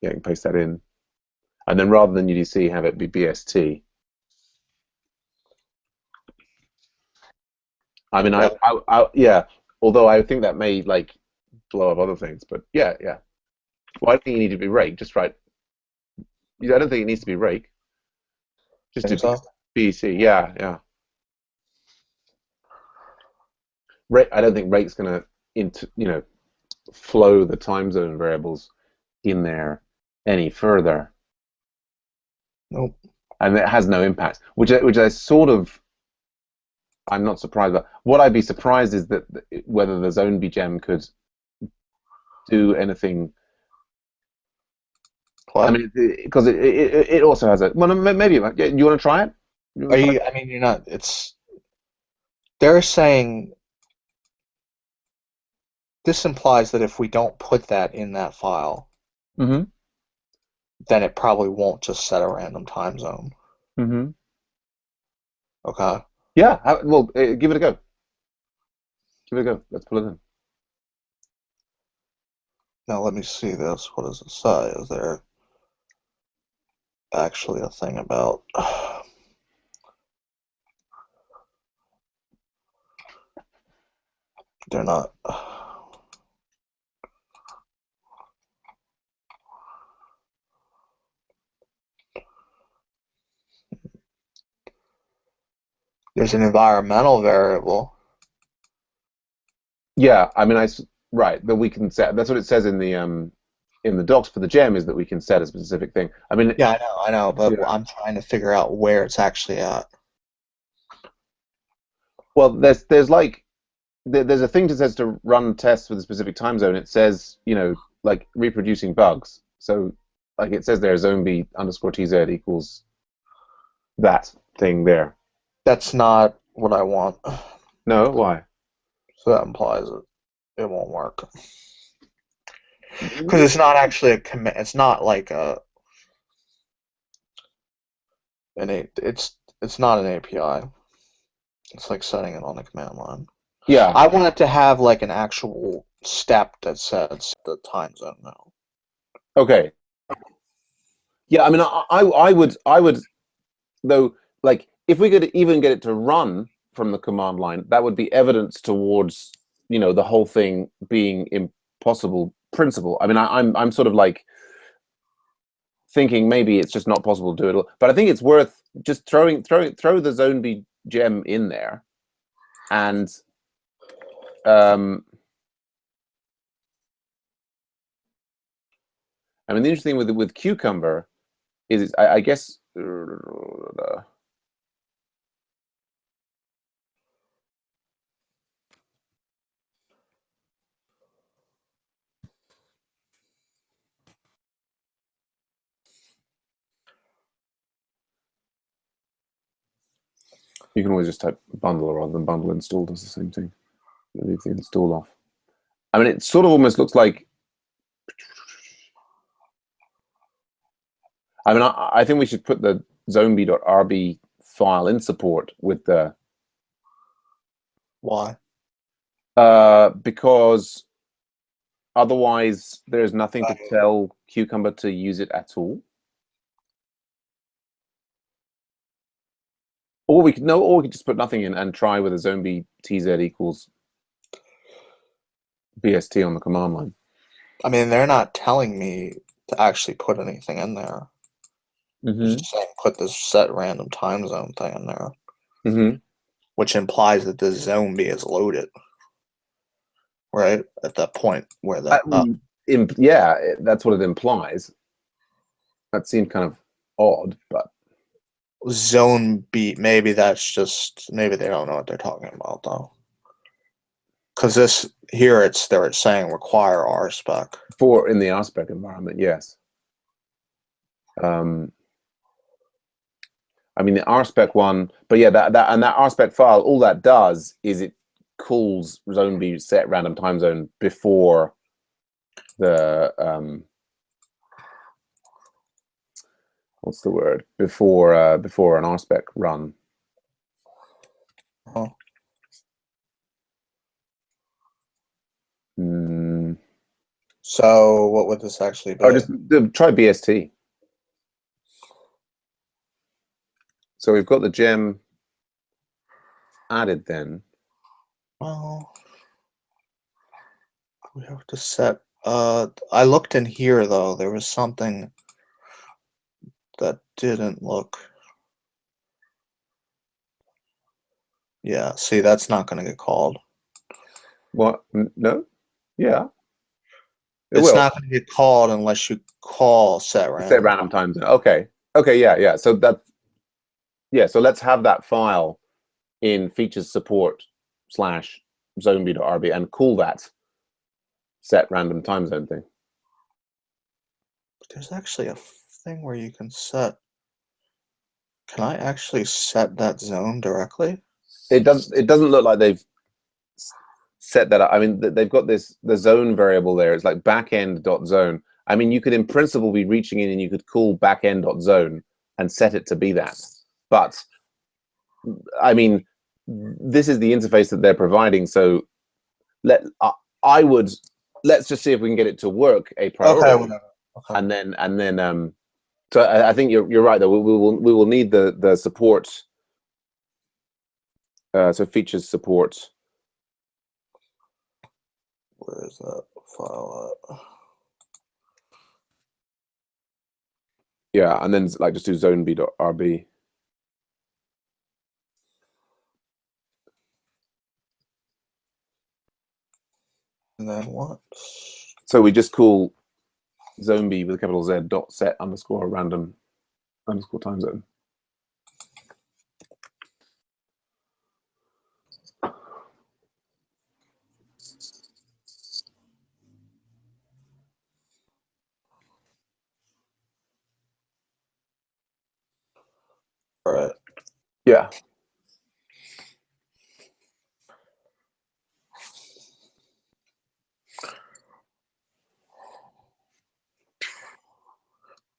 Speaker 1: you can paste that in, and then rather than UDC, have it be BST. I mean, yeah. Although I think that may like blow up other things, but yeah. Well, I don't think you need to be rake. Just write. I don't think it needs to be rake. Just do BC. Yeah. I don't think rake's going to flow the time zone variables in there any further.
Speaker 2: Nope.
Speaker 1: And it has no impact, which I sort of. I'm not surprised about. What I'd be surprised is that whether the zone BGEM could do anything.
Speaker 2: What?
Speaker 1: I mean, because it also has a. Well, maybe you want to try it.
Speaker 2: I mean, you're not. They're saying. this implies that if we don't put that in that file,
Speaker 1: Mm-hmm.
Speaker 2: then it probably won't just set a random time zone.
Speaker 1: Mm-hmm.
Speaker 2: Okay.
Speaker 1: Yeah. Well, give it a go. Give it a go. Let's pull it in.
Speaker 2: Now let me see this. What does it say? Is there actually a thing about... They're not... There's an environmental variable.
Speaker 1: Yeah, I mean, right, that we can set. That's what it says in the docs for the gem, is that we can set a specific thing. I mean,
Speaker 2: Yeah, I know, but
Speaker 1: yeah.
Speaker 2: I'm trying to figure out where it's actually at.
Speaker 1: Well, there's a thing that says to run tests with a specific time zone. It says, like reproducing bugs. So, like it says there, zombie_tz equals that thing there.
Speaker 2: That's not what I want.
Speaker 1: No, why?
Speaker 2: So that implies it won't work. Because it's not actually a command. It's not like it's not an API. It's like setting it on the command line.
Speaker 1: Yeah.
Speaker 2: I want it to have like an actual step that sets the time zone now.
Speaker 1: Okay. Yeah, I mean, I would, though, like if we could even get it to run from the command line, that would be evidence towards the whole thing being impossible principle. I mean, I'm sort of like thinking maybe it's just not possible to do it all, but I think it's worth just throw the ZoneB gem in there, and I mean, the interesting thing with Cucumber is I guess. You can always just type bundle rather than bundle install, does the same thing. You leave the install off. I mean, it sort of almost looks like. I mean, I think we should put the zombie.rb file in support with the.
Speaker 2: Why?
Speaker 1: Because otherwise there's nothing to tell Cucumber to use it at all. Or we could just put nothing in and try with a zombie tz equals bst on the command line.
Speaker 2: I mean, they're not telling me to actually put anything in there.
Speaker 1: Mm-hmm.
Speaker 2: Just saying put this set random time zone thing in there.
Speaker 1: Mm-hmm.
Speaker 2: Which implies that the zombie is loaded. Right? At that point where that
Speaker 1: yeah, that's what it implies. That seemed kind of odd, but
Speaker 2: zone B, maybe that's just, maybe they don't know what they're talking about though. Because this here, they're saying require RSpec.
Speaker 1: in the RSpec environment, yes. I mean the RSpec one, but yeah, that RSpec file, all that does is it calls ZoneB set random time zone before the what's the word, before an RSpec run.
Speaker 2: Huh. So what would this actually be?
Speaker 1: Or just try BST. So we've got the gem added then.
Speaker 2: Well, we have to set. I looked in here though. There was something that didn't look. Yeah, see, that's not going to get called.
Speaker 1: What? No? Yeah.
Speaker 2: It's not going to get called unless you call set random
Speaker 1: time zone. Okay. Okay. Yeah. So that. Yeah. So let's have that file in features support / zombie.rb and call that set random time zone thing.
Speaker 2: There's actually a thing where you can set. Can I actually set that zone directly?
Speaker 1: It doesn't look like they've set that up. I mean, they've got the zone variable there. It's like backend.zone. I mean, you could in principle be reaching in and you could call backend.zone and set it to be that. But I mean, this is the interface that they're providing. So let's just see if we can get it to work a priori.
Speaker 2: Okay, whatever. Okay.
Speaker 1: And then so I think you're right though. We will need the support. So features support.
Speaker 2: Where is that file at?
Speaker 1: Yeah, and then like just do zoneb.rb.
Speaker 2: And then what?
Speaker 1: So we just call zoneb with a capital Z dot set underscore random underscore time zone.
Speaker 2: All right.
Speaker 1: Yeah.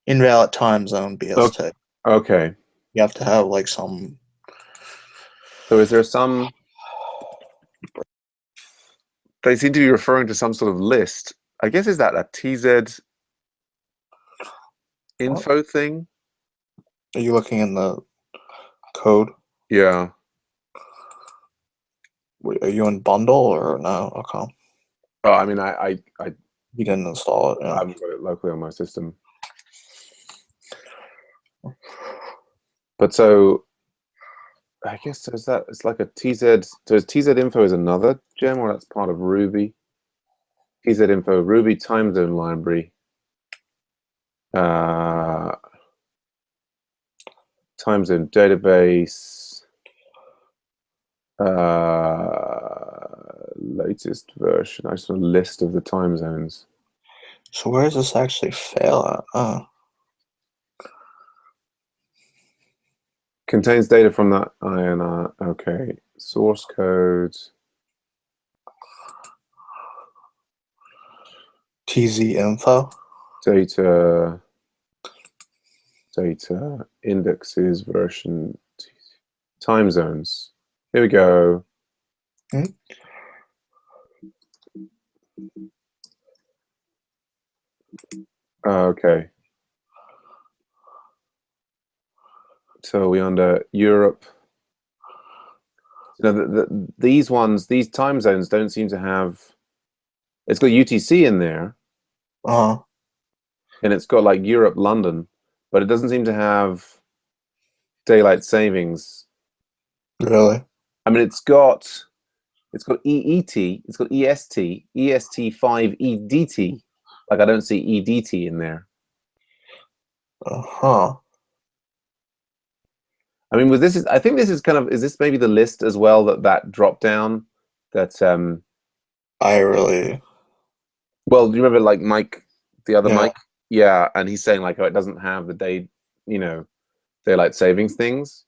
Speaker 2: Invalid time zone BST.
Speaker 1: Okay.
Speaker 2: You have to have like some.
Speaker 1: So is there some? They seem to be referring to some sort of list. I guess is that a TZ info thing?
Speaker 2: Are you looking in the code?
Speaker 1: Yeah.
Speaker 2: Are you in bundle or no? Okay.
Speaker 1: Oh, I mean, I
Speaker 2: You didn't install it.
Speaker 1: I
Speaker 2: Yeah.
Speaker 1: haven't got it locally on my system. But so I guess there's that. It's like a TZ. So is TZ info is another gem, or that's part of Ruby? TZ info Ruby time zone library. Time zone database. Latest version. I just want a list of the time zones.
Speaker 2: So where does this actually fail at? Oh.
Speaker 1: Contains data from that INR. Okay. Source code.
Speaker 2: TZ info.
Speaker 1: Data indexes version time zones. Here we go. Okay. So we under Europe. You know, these ones, these time zones don't seem to have. It's got UTC in there,
Speaker 2: Uh-huh.
Speaker 1: and it's got like Europe, London, but it doesn't seem to have daylight savings.
Speaker 2: Really?
Speaker 1: I mean, it's got EET, it's got EST, EST5 EDT. Like I don't see EDT in there.
Speaker 2: Uh-huh.
Speaker 1: I mean, I think this is kind of, is this maybe the list as well, that drop down that
Speaker 2: I really.
Speaker 1: well, do you remember like Mike, the other
Speaker 2: Yeah.
Speaker 1: Mike? Yeah, and he's saying like, oh, it doesn't have the daylight savings things.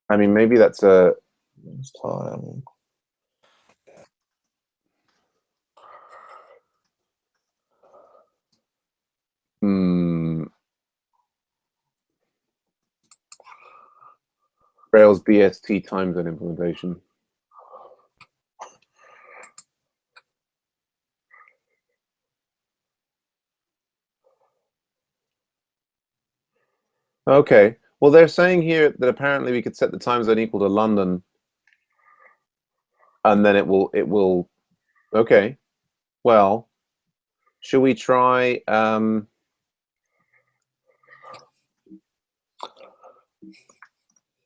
Speaker 1: I mean, maybe that's a
Speaker 2: Time.
Speaker 1: Rails BST time zone implementation. Okay. Well, they're saying here that apparently we could set the time zone equal to London, and then it will. Okay. Well, should we try?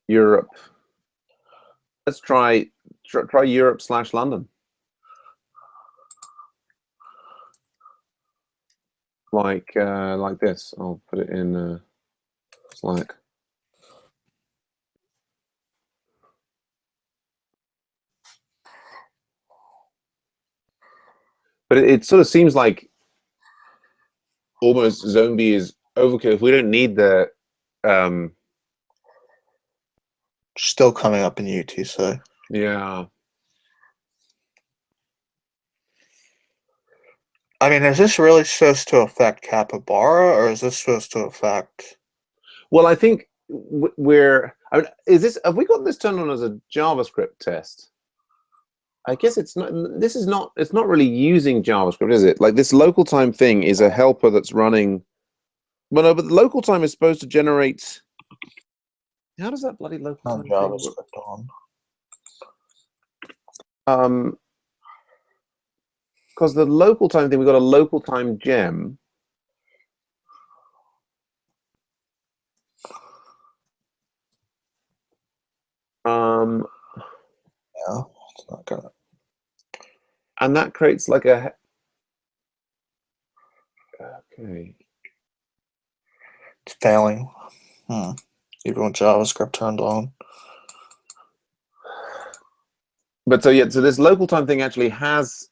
Speaker 1: Europe. Let's try Europe/London. Like this. I'll put it in Slack. But it sort of seems like almost ZoneB is overkill. If we don't need the
Speaker 2: Still coming up in UTC.
Speaker 1: yeah.
Speaker 2: I mean, is this really supposed to affect Capybara, or is this supposed to affect?
Speaker 1: Well, I think we're. I mean, is this? Have we got this turned on as a JavaScript test? I guess it's not. This is not. It's not really using JavaScript, is it? Like this local time thing is a helper that's running. Well, no, but the local time is supposed to generate. How does that bloody local
Speaker 2: No
Speaker 1: time thing work?
Speaker 2: JavaScript on.
Speaker 1: Because the local time thing, we got a local time gem.
Speaker 2: Yeah, it's not gonna.
Speaker 1: And that creates like a. Okay.
Speaker 2: It's failing. Even with JavaScript turned on.
Speaker 1: But so yeah, so this local time thing actually has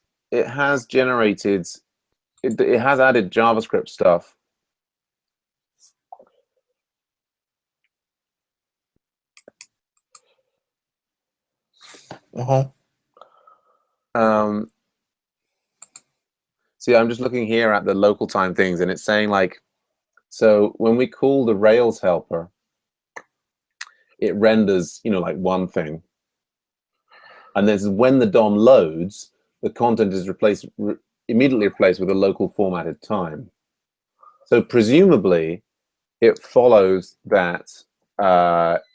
Speaker 1: generated, it has added JavaScript stuff. See, I'm just looking here at the local time things, and it's saying like, so when we call the Rails helper, it renders, like one thing. And this is when the DOM loads, the content is immediately replaced with a local formatted time. So presumably, it follows that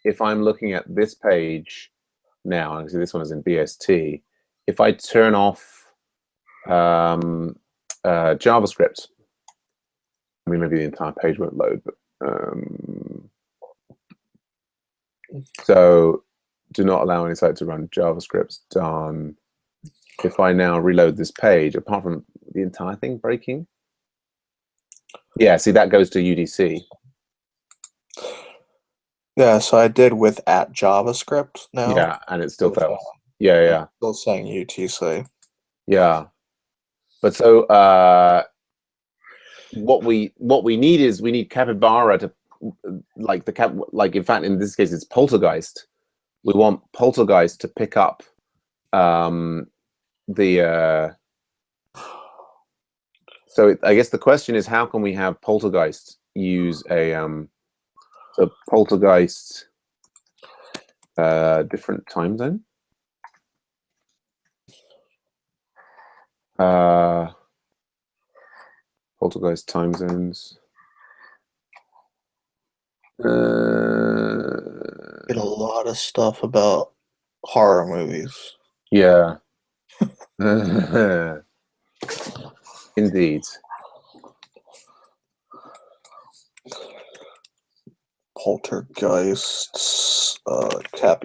Speaker 1: if I'm looking at this page now, and see this one is in BST, if I turn off JavaScript, I mean, maybe the entire page won't load, but so do not allow any site to run JavaScript done. If I now reload this page, apart from the entire thing breaking, yeah, see that goes to UDC.
Speaker 2: Yeah, so I did with @JavaScript now.
Speaker 1: Yeah, and it still fails. Yeah.
Speaker 2: It's still saying UTC.
Speaker 1: Yeah, but so what we need is we need Capybara to like in fact in this case it's Poltergeist. We want Poltergeist to pick up the. So I guess the question is, how can we have Poltergeist use a so Poltergeist different time zone? Poltergeist time zones.
Speaker 2: Did a lot of stuff about horror movies.
Speaker 1: Yeah. Indeed.
Speaker 2: Poltergeists, probably have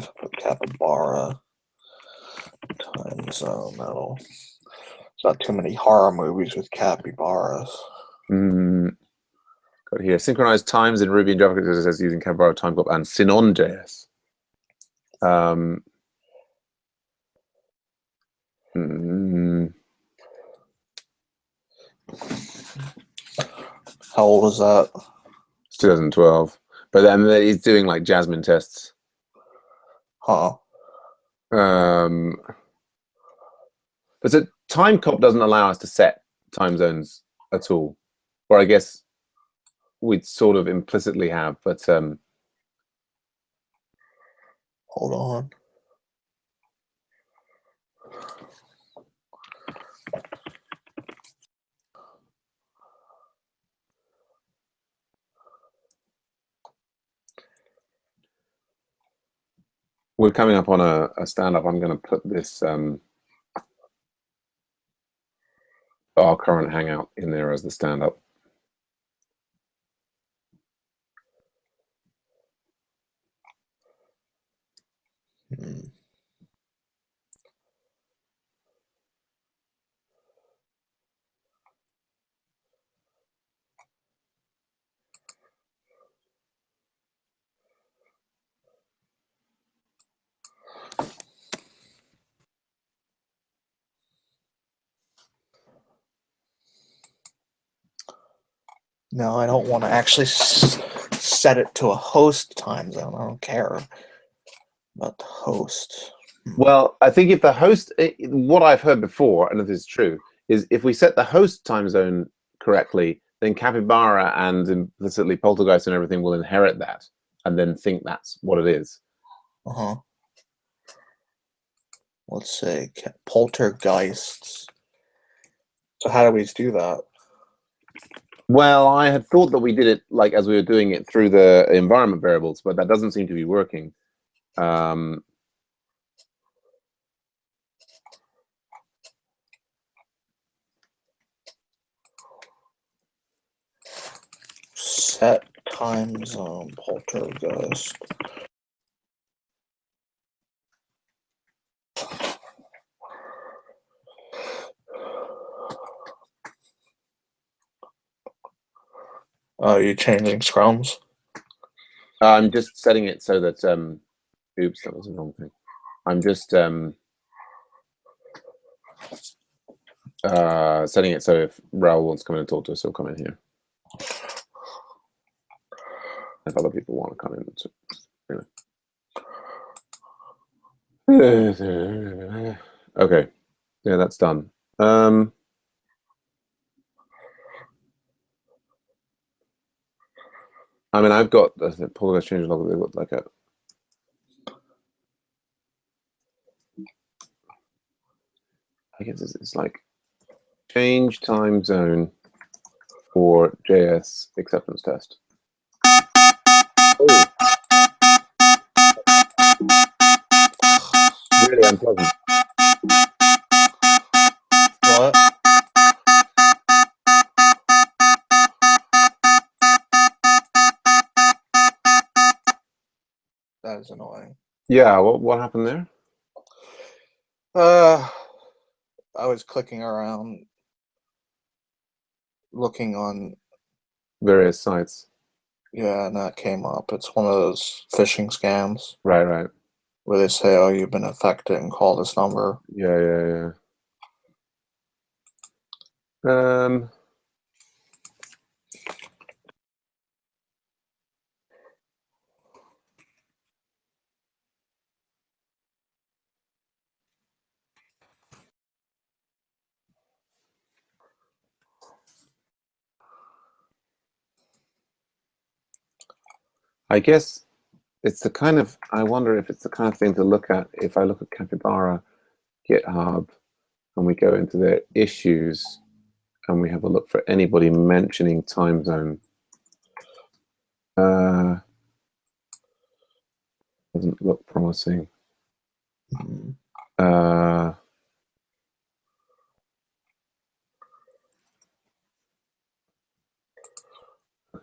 Speaker 2: to put Capybara, time zone. There's not too many horror movies with capybaras.
Speaker 1: Got here synchronized times in Ruby and JavaScript, it says using Capybara time clock and Synon.js.
Speaker 2: How old was that?
Speaker 1: It's 2012, but then he's doing like Jasmine tests.
Speaker 2: Huh.
Speaker 1: But so timecop doesn't allow us to set time zones at all, or I guess we'd sort of implicitly have, but
Speaker 2: Hold on.
Speaker 1: we're coming up on a stand-up. I'm going to put this our current hangout in there as the stand-up.
Speaker 2: No, I don't want to actually set it to a host time zone. I don't care about the host.
Speaker 1: Well, I think if the host, what I've heard before, and if this is true, is if we set the host time zone correctly, then Capybara and implicitly Poltergeist and everything will inherit that and then think that's what it is.
Speaker 2: Uh-huh. Let's say poltergeists. So how do we do that?
Speaker 1: Well, I had thought that we did it like as we were doing it through the environment variables, but that doesn't seem to be working.
Speaker 2: Set time zone poltergeist. Oh, you're changing scrums?
Speaker 1: I'm just setting it so that, oops, that was the wrong thing. I'm just setting it so if Raoul wants to come in and talk to us, he'll come in here. If other people want to come in. So, anyway. Okay, yeah, that's done. I mean, I've got the Poltergeist change log. They look like a. I guess it's like change time zone for JS acceptance test. Oh. Really unpleasant.
Speaker 2: What? That is annoying.
Speaker 1: Yeah, what happened there?
Speaker 2: I was clicking around, looking on,
Speaker 1: Various sites.
Speaker 2: yeah, and that came up. It's one of those phishing scams
Speaker 1: Right.
Speaker 2: where they say, "Oh, you've been affected and call this number."
Speaker 1: Yeah. I guess it's the kind of, I wonder if it's the kind of thing to look at if I look at Capybara GitHub and we go into their issues and we have a look for anybody mentioning time zone. Doesn't look promising. Look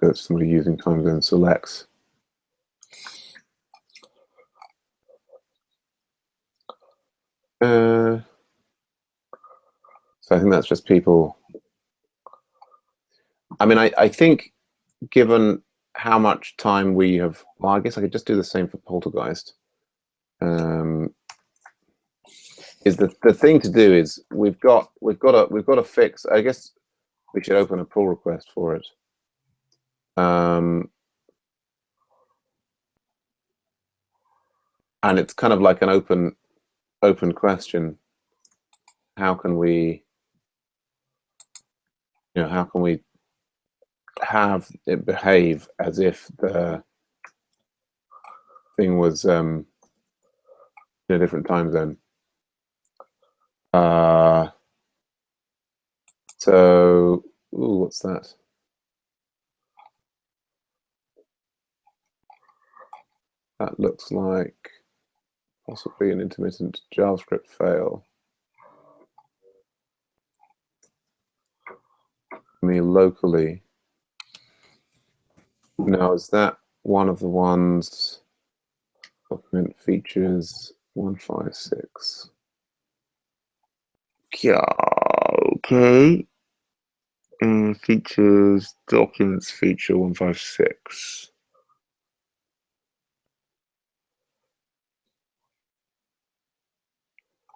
Speaker 1: at somebody using time zone selects. So I think that's just people. I mean, I think given how much time we have, well, I guess I could just do the same for Poltergeist. Is the thing to do is we've got to fix. I guess we should open a pull request for it. And it's kind of like an open question. How can we, how can we have it behave as if the thing was in a different time zone? So, ooh, what's that? That looks like possibly an intermittent JavaScript fail. Me locally. Now, is that one of the ones? Document features 156. Yeah, okay. Features documents feature 156.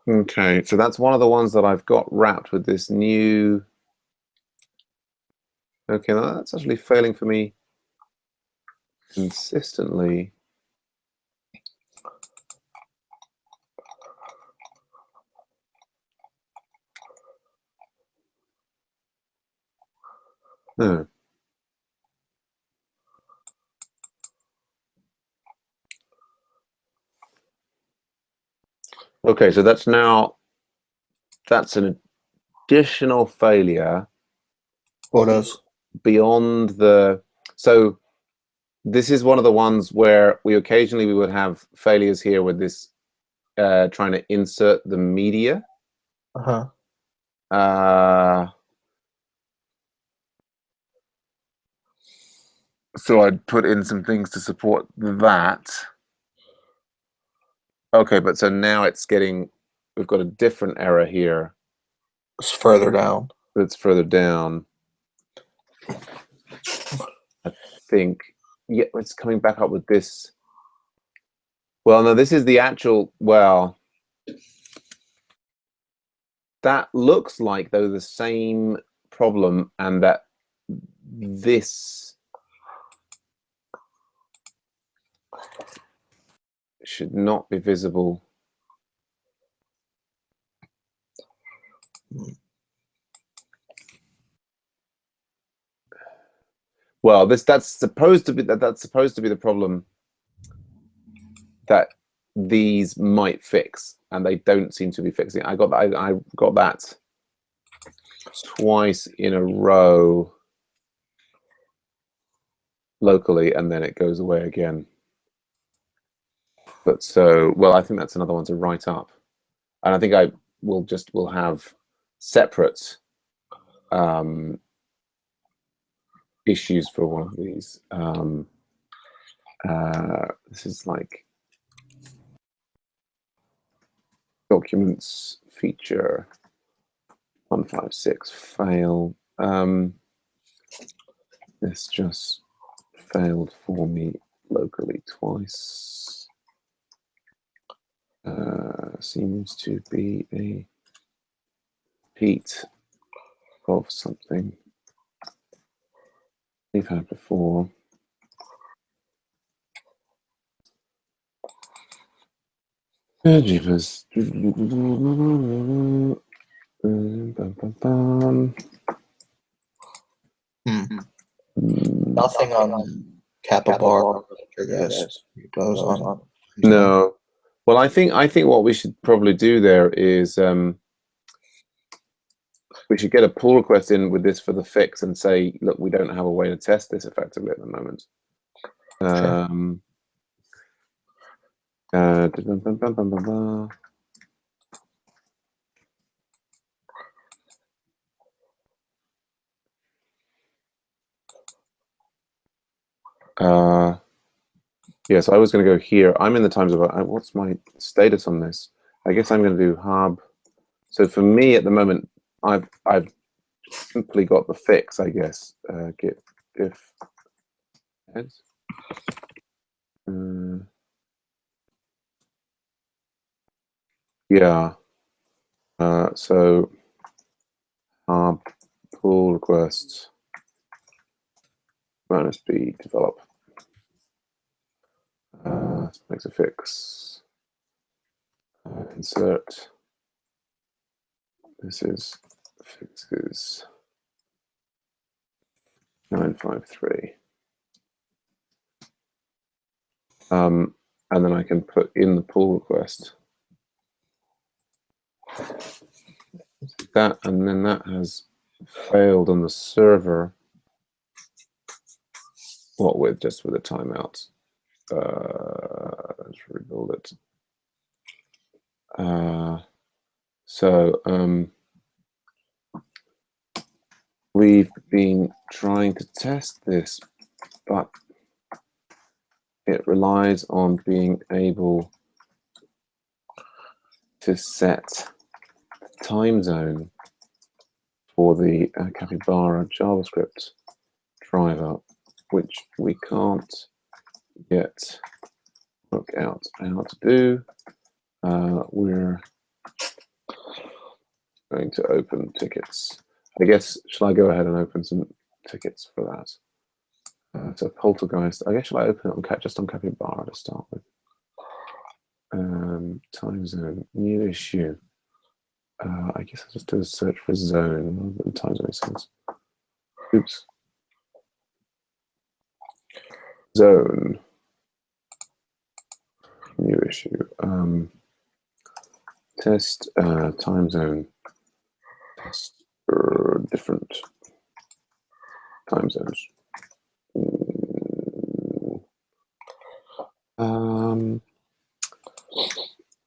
Speaker 1: Okay, so that's one of the ones that I've got wrapped with this new Okay, now that's actually failing for me consistently. No. Okay, so that's an additional failure.
Speaker 2: What is?
Speaker 1: Beyond the, so this is one of the ones where we would have failures here with this trying to insert the media. So I'd put in some things to support that. Okay, but so now it's getting, we've got a different error here.
Speaker 2: It's further down.
Speaker 1: It's further down. I think, yeah, it's coming back up with this. Well, no, this is the actual, well, that looks like though the same problem, and that this should not be visible. Well, that's supposed to be the problem that these might fix, and they don't seem to be fixing. I got that twice in a row locally, and then it goes away again. But so, well, I think that's another one to write up, and I think I will have separate issues for one of these. This is like documents feature 156 fail. This just failed for me locally twice. Seems to be a repeat of something we've had before. Jeepers.
Speaker 2: Nothing on Capybara, I guess. It goes on.
Speaker 1: No. Well, I think what we should probably do there is we should get a pull request in with this for the fix and say, look, we don't have a way to test this effectively at the moment. Yeah, so I was going to go here. I'm in the times of what's my status on this? I guess I'm going to do hub. So for me at the moment, I've simply got the fix, I guess. Git diff heads. Yeah. So hub pull requests -b develop. Makes a fix. Insert. This is fixes 953. And then I can put in the pull request. That, and then that has failed on the server. What with? Just with a timeout. Let's rebuild it. We've been trying to test this, but it relies on being able to set the time zone for the Capybara JavaScript driver, which we can't yet work out how to do. We're going to open tickets. I guess, shall I go ahead and open some tickets for that. So Poltergeist. I guess should I open it on just on Capybara to start with? Time zone, new issue. I guess I'll just do a search for zone. Time zone makes sense. Oops. Zone. New issue. Test time zone. Test different time zones.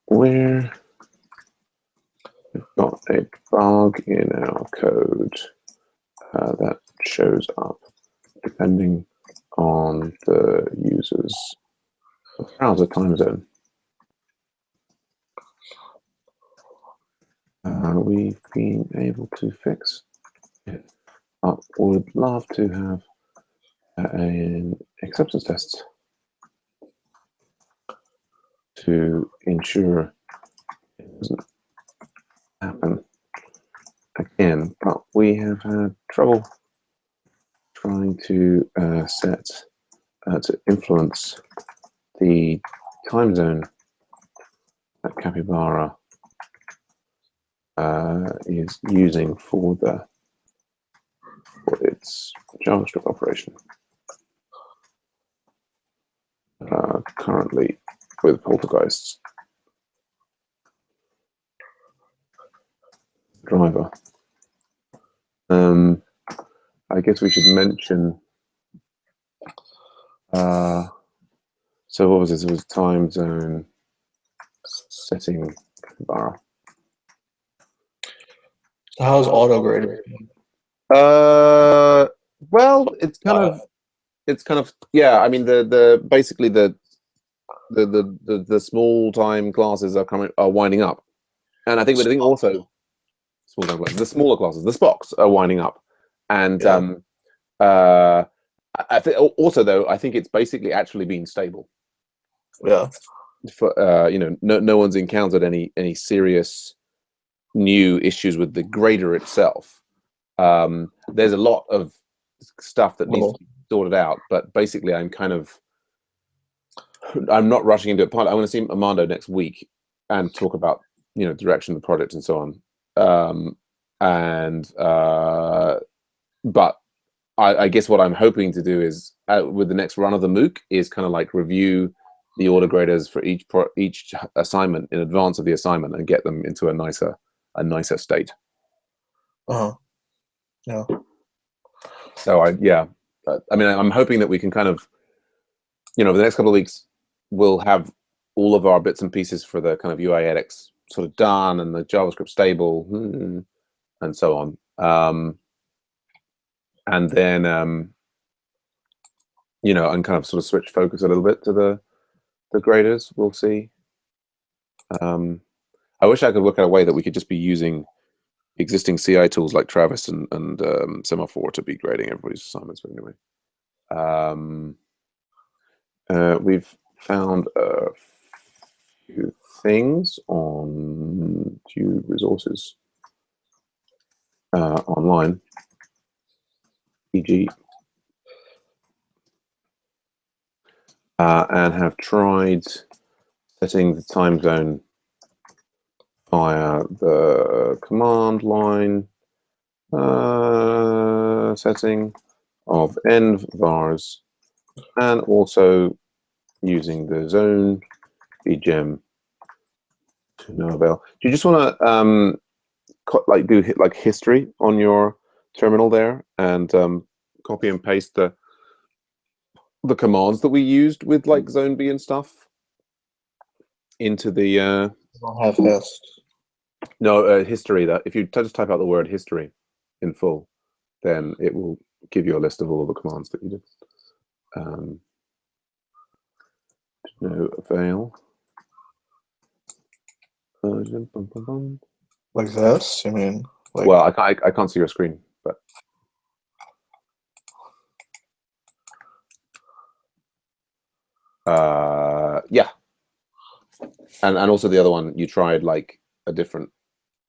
Speaker 1: Where we've got a bug in our code that shows up depending on the user's browser time zone. We've been able to fix it, but would love to have an acceptance test to ensure it doesn't happen again. But we have had trouble trying to to influence the time zone that Capybara is using for its JavaScript operation. Currently with Poltergeist's driver. I guess we should mention. So what was this? It was time zone setting Capybara.
Speaker 2: So how's autograder?
Speaker 1: Well, it's kind of yeah. I mean, basically the small time classes are winding up, and I think also small time classes, the smaller classes, the Spocks are winding up, and I think also though I think it's basically actually been stable.
Speaker 2: Yeah.
Speaker 1: For no one's encountered any serious new issues with the grader itself. There's a lot of stuff that needs to be sorted out, but basically I'm not rushing into it. I want to see Armando next week and talk about direction of the project and so on. But I guess what I'm hoping to do is with the next run of the MOOC is kind of like review the order graders for each assignment in advance of the assignment and get them into a nicer state.
Speaker 2: Yeah.
Speaker 1: So I mean, I'm hoping that we can kind of, the next couple of weeks, we'll have all of our bits and pieces for the kind of UI edX sort of done and the JavaScript stable and so on. And then, and kind of sort of switch focus a little bit to the graders. We'll see. I wish I could work out a way that we could just be using existing CI tools like Travis and Semaphore to be grading everybody's assignments. But anyway, we've found a few things on few resources online, e.g. And have tried setting the time zone via the command line setting of env-vars, and also using the zone bgem to no avail. Do you just want to do history on your terminal there and copy and paste the commands that we used with like zone B and stuff into the
Speaker 2: I don't have hist.
Speaker 1: No, history. That if you just type out the word history in full, then it will give you a list of all of the commands that you did. No avail.
Speaker 2: Like this? You mean? Like...
Speaker 1: Well, I can't see your screen, but yeah. And also the other one, you tried like a different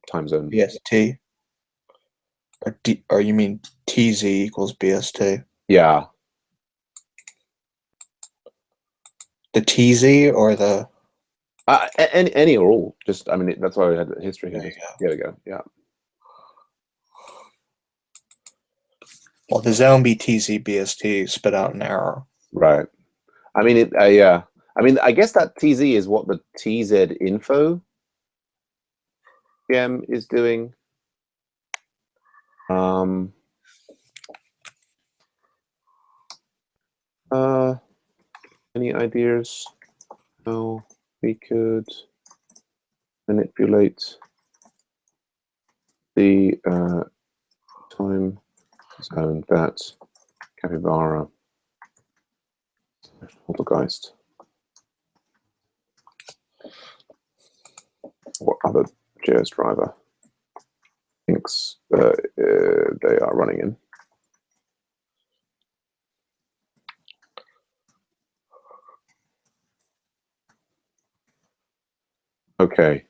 Speaker 1: time zone.
Speaker 2: Yes, T. Or you mean TZ equals BST.
Speaker 1: Yeah.
Speaker 2: The TZ or the...
Speaker 1: Any or all. Just, I mean, that's why we had the history here.
Speaker 2: There you go.
Speaker 1: There we go. Yeah.
Speaker 2: Well, the zone BTZ BST spit out an error.
Speaker 1: Right. I mean, yeah. I mean, I guess that TZ is what the TZ info PM is doing. Any ideas how we could manipulate the time zone that capybara poltergeist or other JS driver thinks they are running in? Okay.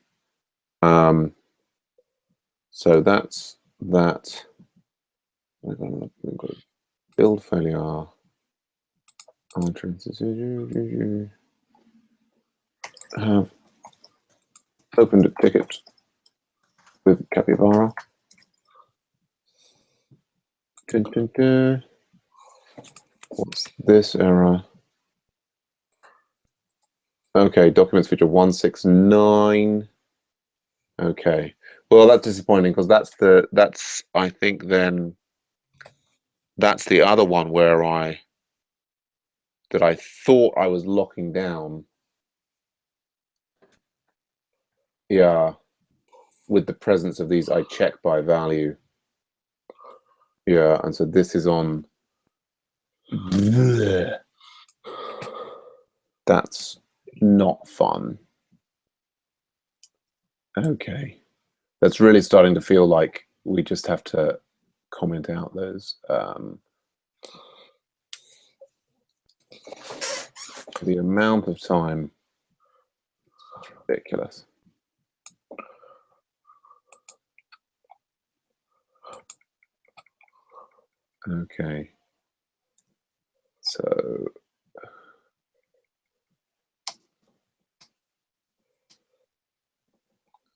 Speaker 1: So that's that. We've got a build failure. Have opened a ticket with capybara. What's this error? Okay, documents feature 169. Okay, well that's disappointing because that's I think then that's the other one where I thought I was locking down. Yeah, with the presence of these I check by value. Yeah, and so this is on. That's not fun. Okay. That's really starting to feel like we just have to comment out those. The amount of time is ridiculous. Okay. So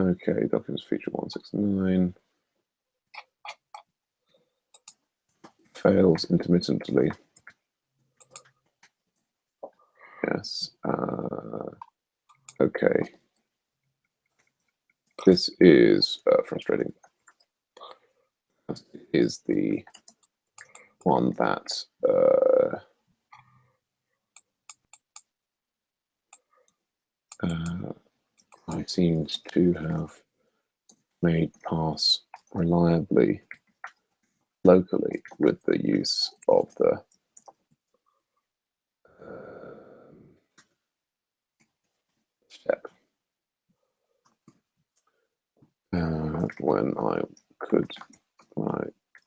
Speaker 1: okay, documents feature 169 fails intermittently. Yes. Okay. This is frustrating. This is the one that I seemed to have made pass reliably locally with the use of the step when I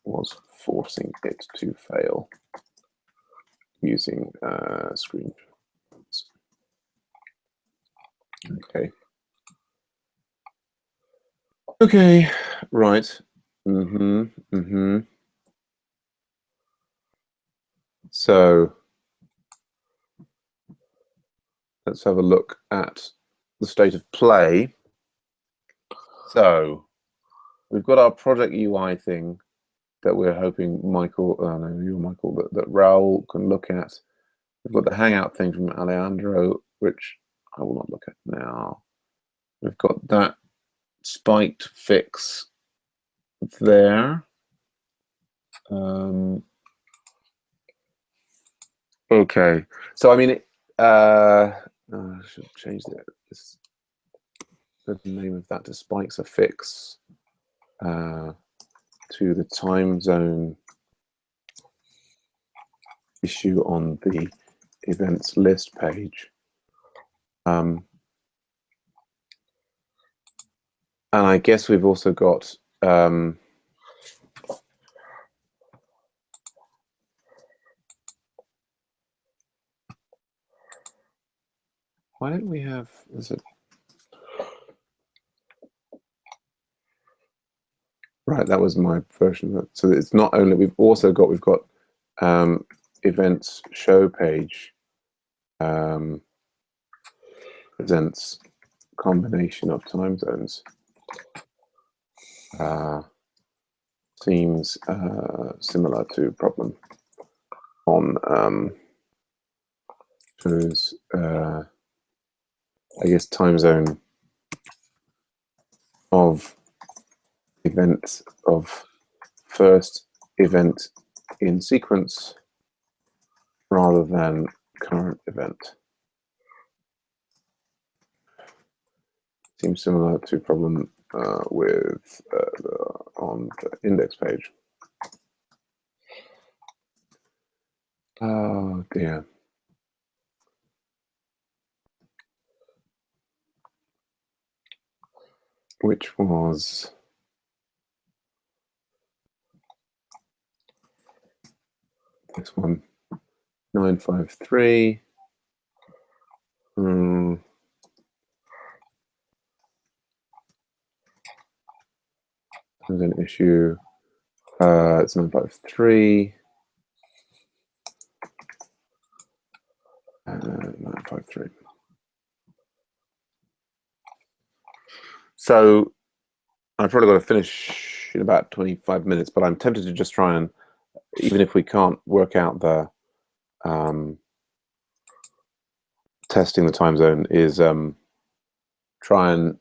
Speaker 1: was forcing it to fail using screen. Okay. Okay, right. So let's have a look at the state of play. So we've got our project UI thing that we're hoping Michael, no, you Michael, that Raul can look at. We've got the Hangout thing from Alejandro, which I will not look at now. We've got that spiked fix there. Okay, so I mean, I should change the name of that to spikes a fix to the time zone issue on the events list page. And I guess we've also got why don't we have, right, That was my version of it. So it's not only, we've got events show page presents combination of time zones. Seems similar to problem on shows I guess time zone of event of first event in sequence rather than current event. Seems similar to problem with on the index page. Oh dear. Which was this one, 953. There's an issue. It's 953. 953. So I've probably got to finish in about 25 minutes, but I'm tempted to just try and, even if we can't work out the testing the time zone, is try and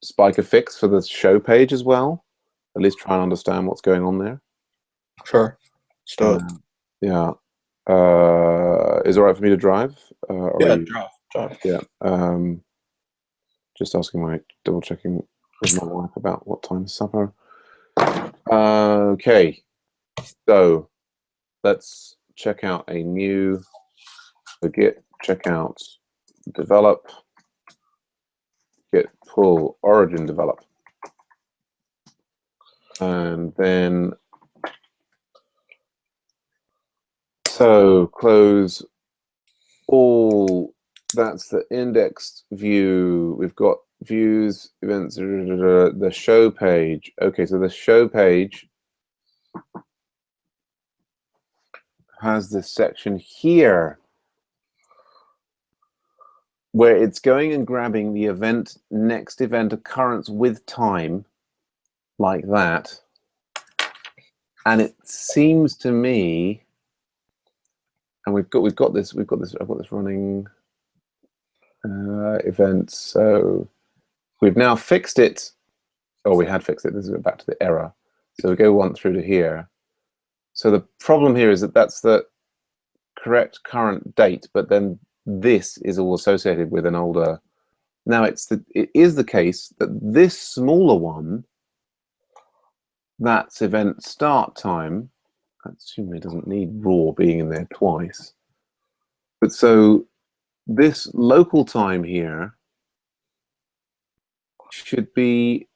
Speaker 1: spike a fix for the show page as well. At least try and understand what's going on there.
Speaker 2: Sure. Let's do it.
Speaker 1: Yeah. Is it all right for me to drive?
Speaker 2: Yeah, drive.
Speaker 1: Yeah. Just double checking with my wife about what time is supper. Okay. So let's check out a new git checkout develop git pull origin develop. And then so close all, that's the indexed view. We've got views, events, the show page. Okay, so the show page has this section here where it's going and grabbing the event, next event occurrence with time, like that. And it seems to me, and I've got this running events. So we've now fixed it. Oh, we had fixed it. This is back to the error. So we go one through to here. So the problem here is that that's the correct current date, but then this is all associated with an older. Now it is the case that this smaller one, that's event start time. I assume it doesn't need raw being in there twice. But so this local time here should be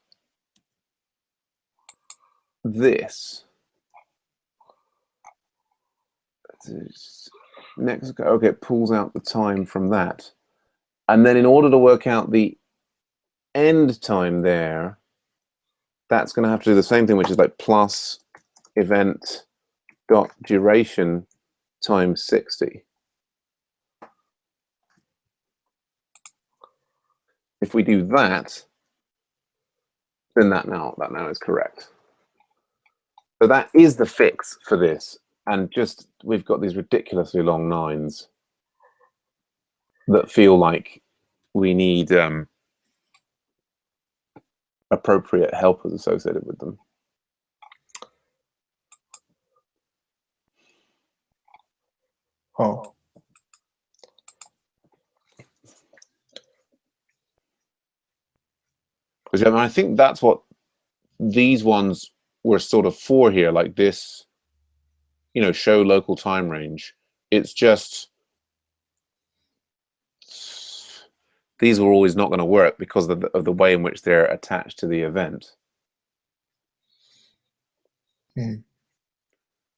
Speaker 1: this. Next, okay, it pulls out the time from that. And then in order to work out the end time there, that's going to have to do the same thing, which is like plus event dot duration times 60. If we do that, then that now is correct. So that is the fix for this. And just, we've got these ridiculously long lines that feel like we need appropriate helpers associated with them.
Speaker 2: Oh.
Speaker 1: Because I mean, I think that's what these ones were sort of for here, like this, you know, show local time range. It's just these were always not going to work because of the way in which they're attached to the event.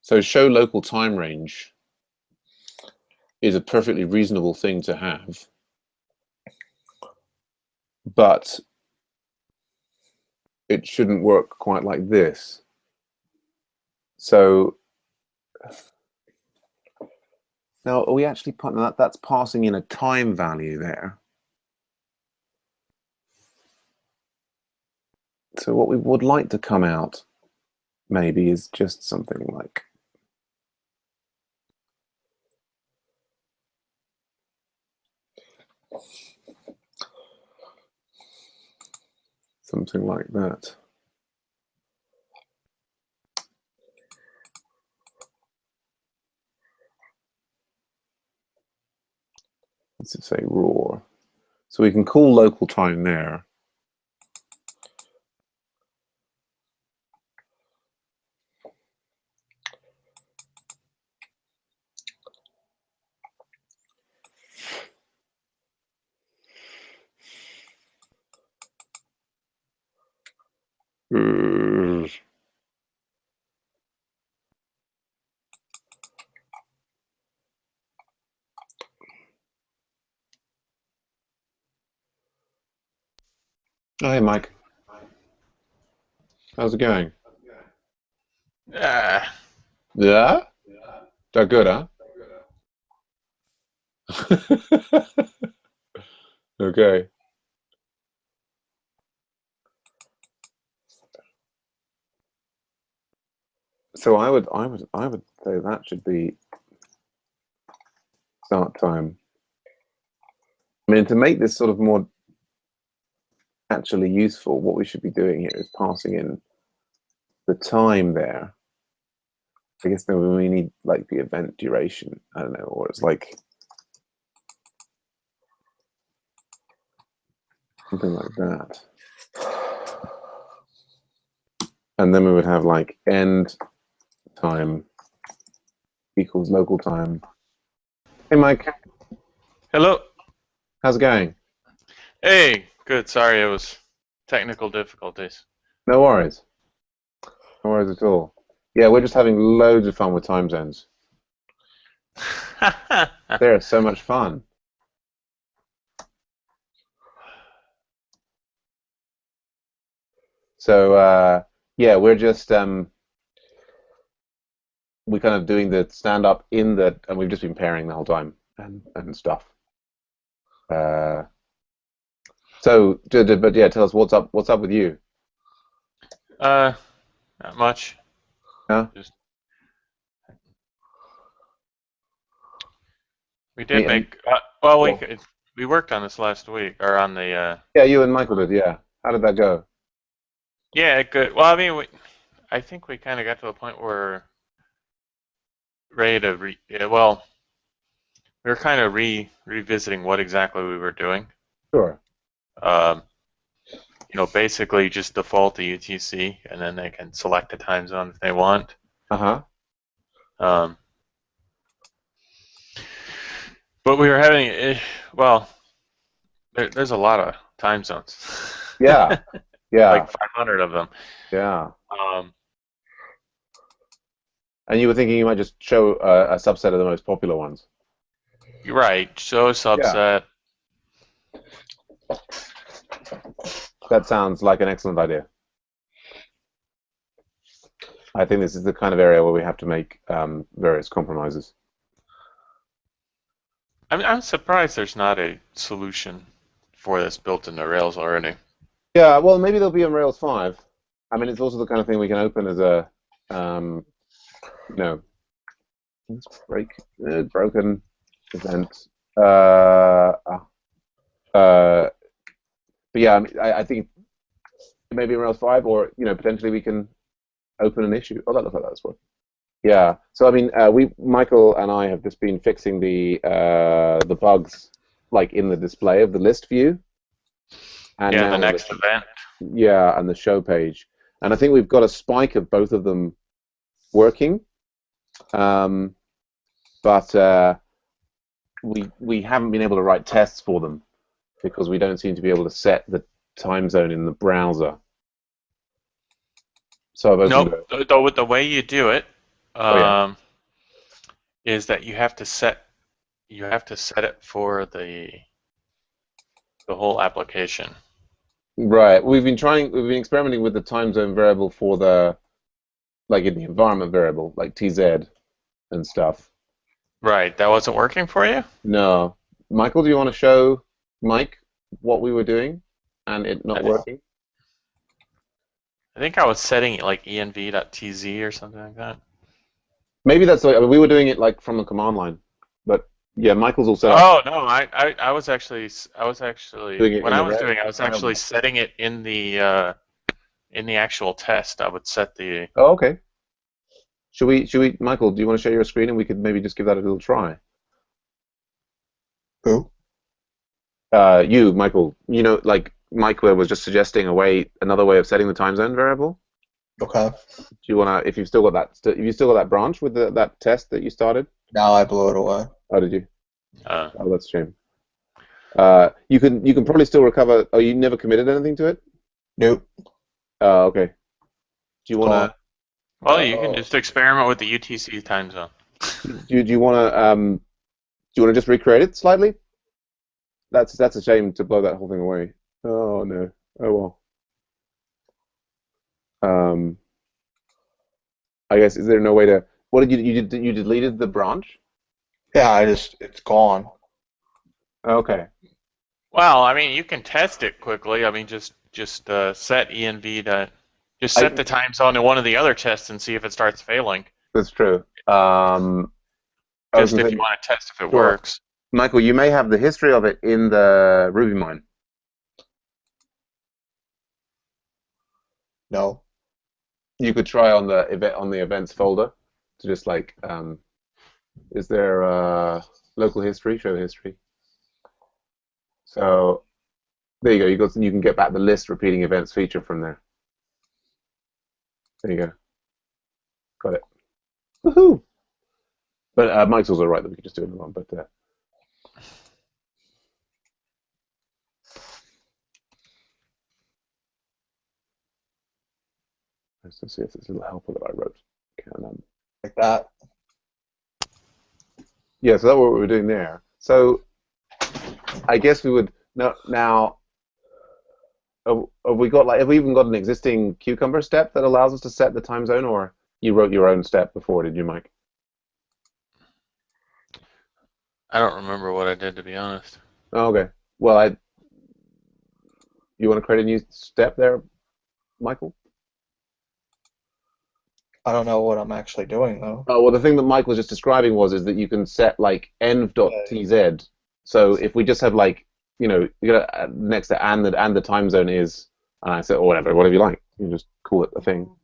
Speaker 1: So show local time range is a perfectly reasonable thing to have, but it shouldn't work quite like this. So now are we actually putting that's passing in a time value there. So what we would like to come out maybe is just something like that. Let's just say raw. So we can call local time there. Oh, hey, Mike. How's it going?
Speaker 4: Yeah.
Speaker 1: Yeah? That good, huh? Okay. So I would say that should be start time. I mean, to make this sort of more actually useful, what we should be doing here is passing in the time there. I guess then we need like the event duration. I don't know, or it's like something like that. And then we would have like end time equals local time. Hey, Mike.
Speaker 4: Hello.
Speaker 1: How's it going?
Speaker 4: Hey. Good. Sorry, it was technical difficulties.
Speaker 1: No worries. No worries at all. Yeah, we're just having loads of fun with time zones. They're so much fun. So yeah, we're just we're kind of doing the stand up in the, and we've just been pairing the whole time and stuff. So, but yeah, tell us what's up. What's up with you?
Speaker 4: Not much.
Speaker 1: Yeah.
Speaker 4: Just we did make. Well, we worked on this last week, or on the.
Speaker 1: Yeah, you and Michael did. Yeah. How did that go?
Speaker 4: Yeah, good. Well, I mean, I think we kind of got to the point where ready to yeah, well, we were kind of revisiting what exactly we were doing.
Speaker 1: Sure.
Speaker 4: Basically just default to UTC, and then they can select a time zone if they want.
Speaker 1: Uh-huh.
Speaker 4: But we were having, well, there's a lot of time zones.
Speaker 1: Yeah. Yeah.
Speaker 4: Like 500 of them.
Speaker 1: Yeah. And you were thinking you might just show a subset of the most popular ones.
Speaker 4: You're right. Show a subset.
Speaker 1: That sounds like an excellent idea. I think this is the kind of area where we have to make various compromises.
Speaker 4: I'm surprised there's not a solution for this built into Rails already.
Speaker 1: Yeah, well, maybe they'll be on Rails 5. I mean, it's also the kind of thing we can open as a, let's break broken event. But yeah, I mean, I think maybe in Rails 5, or potentially we can open an issue. Oh, that looks like that's what. Yeah. So I mean, Michael and I have just been fixing the bugs like in the display of the list view. And
Speaker 4: yeah,
Speaker 1: now
Speaker 4: the next event.
Speaker 1: Yeah, and the show page, and I think we've got a spike of both of them working, but we haven't been able to write tests for them because we don't seem to be able to set the time zone in the browser. So I've opened
Speaker 4: Nope. The way you do it is that you have to set it for the whole application.
Speaker 1: Right. We've been experimenting with the time zone variable for the, like in the environment variable, like TZ and stuff.
Speaker 4: Right, that wasn't working for you?
Speaker 1: No. Michael, do you want to show Mike what we were doing and it not
Speaker 4: I
Speaker 1: working?
Speaker 4: I think I was setting it like env.tz or something like that.
Speaker 1: Maybe that's like, I mean, we were doing it like from the command line, but yeah, Michael's all set up
Speaker 4: Oh no, I was actually
Speaker 1: doing it
Speaker 4: when
Speaker 1: in
Speaker 4: I
Speaker 1: the
Speaker 4: was doing it, I was actually
Speaker 1: variable.
Speaker 4: setting it in the actual test. I would set the
Speaker 1: Oh, okay. Should we, Michael, do you want to share your screen and we could maybe just give that a little try?
Speaker 2: Who?
Speaker 1: You, Michael, like Mike was just suggesting another way of setting the time zone variable.
Speaker 2: Okay.
Speaker 1: Do you wanna, if you've still got if you still got that branch with that test that you started?
Speaker 2: Now I blew it away.
Speaker 1: Oh, did you?
Speaker 4: uh,
Speaker 1: Oh, that's a shame. You can probably still recover. Oh, you never committed anything to it?
Speaker 2: Nope.
Speaker 1: Okay. Do you
Speaker 2: Gone.
Speaker 1: wanna?
Speaker 4: well, you can
Speaker 1: Oh,
Speaker 4: just experiment with the UTC time zone.
Speaker 1: do you wanna just recreate it slightly? That's a shame to blow that whole thing away. Oh no. Oh well. Um, I guess is there no way to? What did you deleted the branch?
Speaker 2: Yeah, it's gone.
Speaker 1: Okay.
Speaker 4: Well, I mean, you can test it quickly. I mean, just set env to just set
Speaker 1: I
Speaker 4: the time zone to one of the other tests and see if it starts failing.
Speaker 1: That's true. I was
Speaker 4: Just
Speaker 1: gonna
Speaker 4: if
Speaker 1: say,
Speaker 4: you want to test if it
Speaker 1: sure.
Speaker 4: works.
Speaker 1: Michael, you may have the history of it in the Ruby mine.
Speaker 2: No.
Speaker 1: You could try on the events folder to just like, is there local history? Show history. So there you go. You can get back the list repeating events feature from there. There you go. Got it. Woohoo! But Mike's also right that we could just do another one. But let's see if there's a little helper that I wrote. Can,
Speaker 2: Like that.
Speaker 1: yeah, so that's what we were doing there. So I guess we would now. Have we even got an existing Cucumber step that allows us to set the time zone, or you wrote your own step before, did you, Mike?
Speaker 4: I don't remember what I did, to be honest.
Speaker 1: Oh, okay. Well, you want to create a new step there, Michael?
Speaker 2: I don't know what I'm actually doing though.
Speaker 1: Oh, well, the thing that Mike was just describing is that you can set like env.tz. So if we just have like, you got next to and the time zone is, and I said, or whatever you like. You just call it a thing.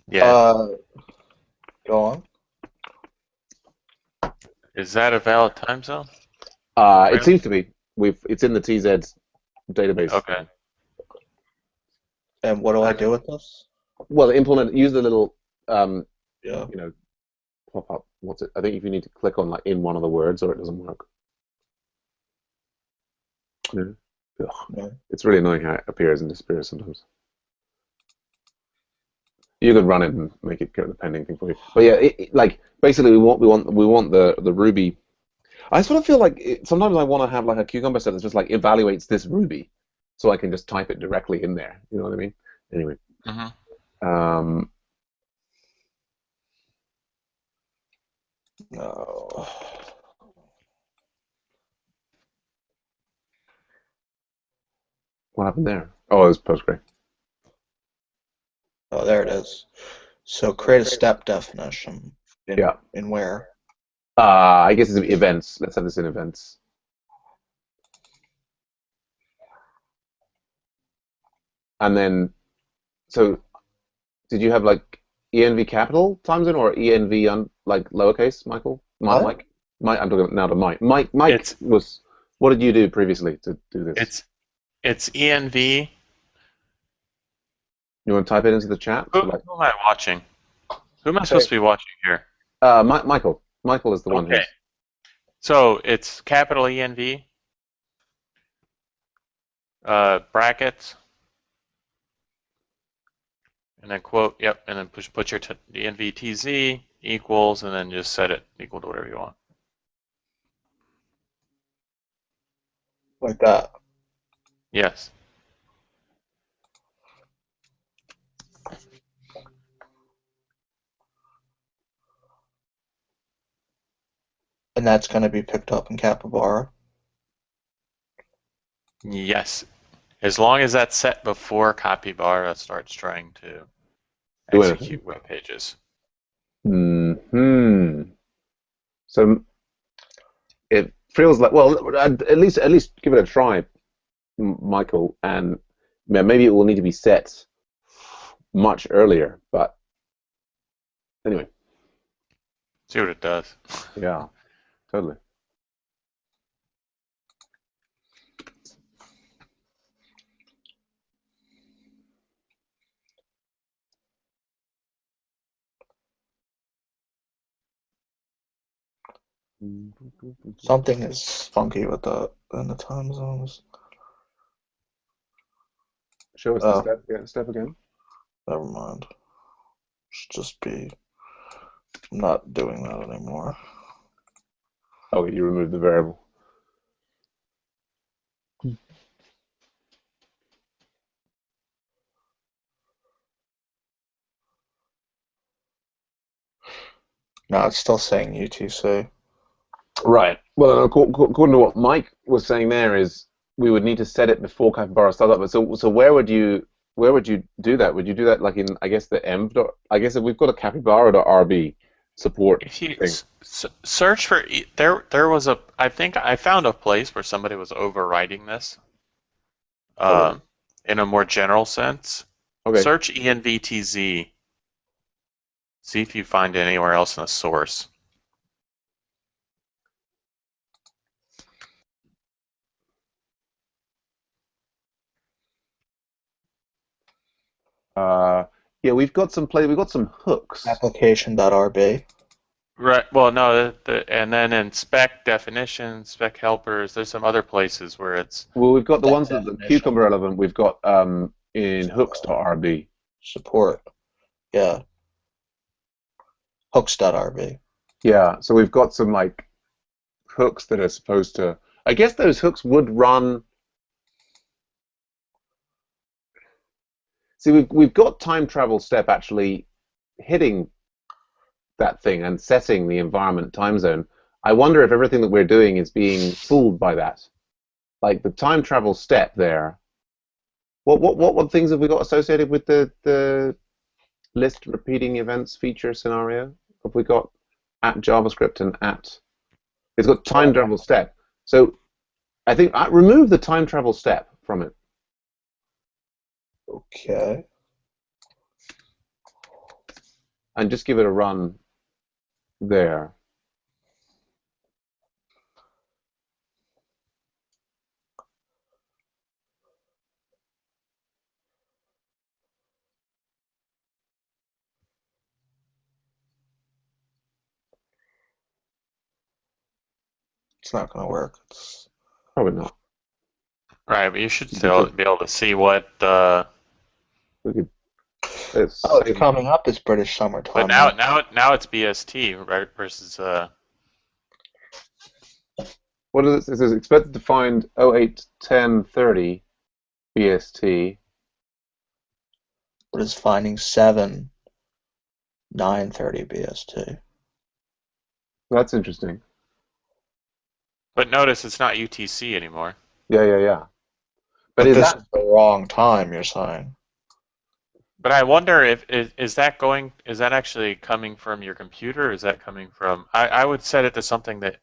Speaker 4: Yeah.
Speaker 2: Go on.
Speaker 4: Is that a valid time zone?
Speaker 1: It
Speaker 4: Really?
Speaker 1: seems to be. It's in the TZ database.
Speaker 4: Okay.
Speaker 2: And what do I do with this?
Speaker 1: Well, use the little
Speaker 2: Yeah.
Speaker 1: pop up. What's it? I think if you need to click on like in one of the words, or it doesn't work. Yeah. Ugh.
Speaker 2: Yeah.
Speaker 1: It's really annoying how it appears and disappears sometimes. You could run it and make it go to the pending thing for you. But yeah, like basically we want the Ruby. I sort of feel like sometimes I want to have like a Cucumber set that just like evaluates this Ruby, so I can just type it directly in there. You know what I mean? Anyway. Um,
Speaker 2: No.
Speaker 1: what happened there? Oh, it was Postgre.
Speaker 2: Oh, there it is. So create a step definition.
Speaker 1: Yeah.
Speaker 2: In where?
Speaker 1: I guess it's events. Let's have this in events. And then, so did you have like env capital time zone or env like lowercase, Michael?
Speaker 2: What?
Speaker 1: Mike, I'm talking now to Mike. Mike was. What did you do previously to do this?
Speaker 4: It's env.
Speaker 1: You want to type it into the chat?
Speaker 4: Who am I watching? Who am I supposed to be watching here?
Speaker 1: Michael. Michael is the one
Speaker 4: Okay. So it's capital ENV, brackets, and then quote, yep, and then put your ENV TZ equals, and then just set it equal to whatever you want.
Speaker 2: Like that.
Speaker 4: Yes.
Speaker 2: And that's going to be picked up in Capybara.
Speaker 4: Yes. As long as that's set before Capybara starts trying to
Speaker 1: Do
Speaker 4: execute
Speaker 1: anything.
Speaker 4: web pages.
Speaker 1: So it feels like, well, at least give it a try, Michael, and maybe it will need to be set much earlier. But anyway,
Speaker 4: See what it does.
Speaker 1: yeah, totally.
Speaker 2: Something is funky with the time zones.
Speaker 1: Show us the step again.
Speaker 2: Never mind. Should just be not doing that anymore.
Speaker 1: Oh, you removed the variable.
Speaker 2: No, it's still saying UTC.
Speaker 1: Right. Well, according to what Mike was saying there is we would need to set it before Capybara startup. But so where would you do that? Would you do that like in, I guess, the env dot, I guess if we've got a Capybara.rb support
Speaker 4: If you
Speaker 1: thing.
Speaker 4: search for there was a, I think I found a place where somebody was overwriting this in a more general sense.
Speaker 1: Okay.
Speaker 4: Search envtz. See if you find it anywhere else in the source.
Speaker 1: Yeah, we've got some hooks.
Speaker 2: Application.rb.
Speaker 4: Right. Well, no, and then in spec definitions, spec helpers, there's some other places where it's.
Speaker 1: Well, we've got the ones that the
Speaker 2: Definition.
Speaker 1: cucumber relevant. We've got in hooks.rb.
Speaker 2: Support. Yeah. Hooks.rb.
Speaker 1: Yeah, so we've got some like hooks that are supposed to. I guess those hooks would run. See, we've got time travel step actually hitting that thing and setting the environment time zone. I wonder if everything that we're doing is being fooled by that. Like the time travel step there. What things have we got associated with the list repeating events feature scenario? Have we got at JavaScript and at? It's got time travel step. So I think I remove the time travel step from it.
Speaker 2: Okay.
Speaker 1: And just give it a run there.
Speaker 2: It's not going to work. It's
Speaker 1: Probably not.
Speaker 4: Right, but you should still be able to see what.
Speaker 1: We could. It's
Speaker 2: coming up is British summertime.
Speaker 4: But now it's BST, right? Versus
Speaker 1: What is it? It says expected to find 081030 BST.
Speaker 2: But it's finding 7 9:30 BST.
Speaker 1: That's interesting.
Speaker 4: But notice it's not UTC anymore.
Speaker 1: Yeah.
Speaker 2: But
Speaker 1: is
Speaker 2: this
Speaker 1: that
Speaker 2: is the wrong time, you're saying?
Speaker 4: But I wonder if is that actually coming from your computer? Or is that coming from? I would set it to something that.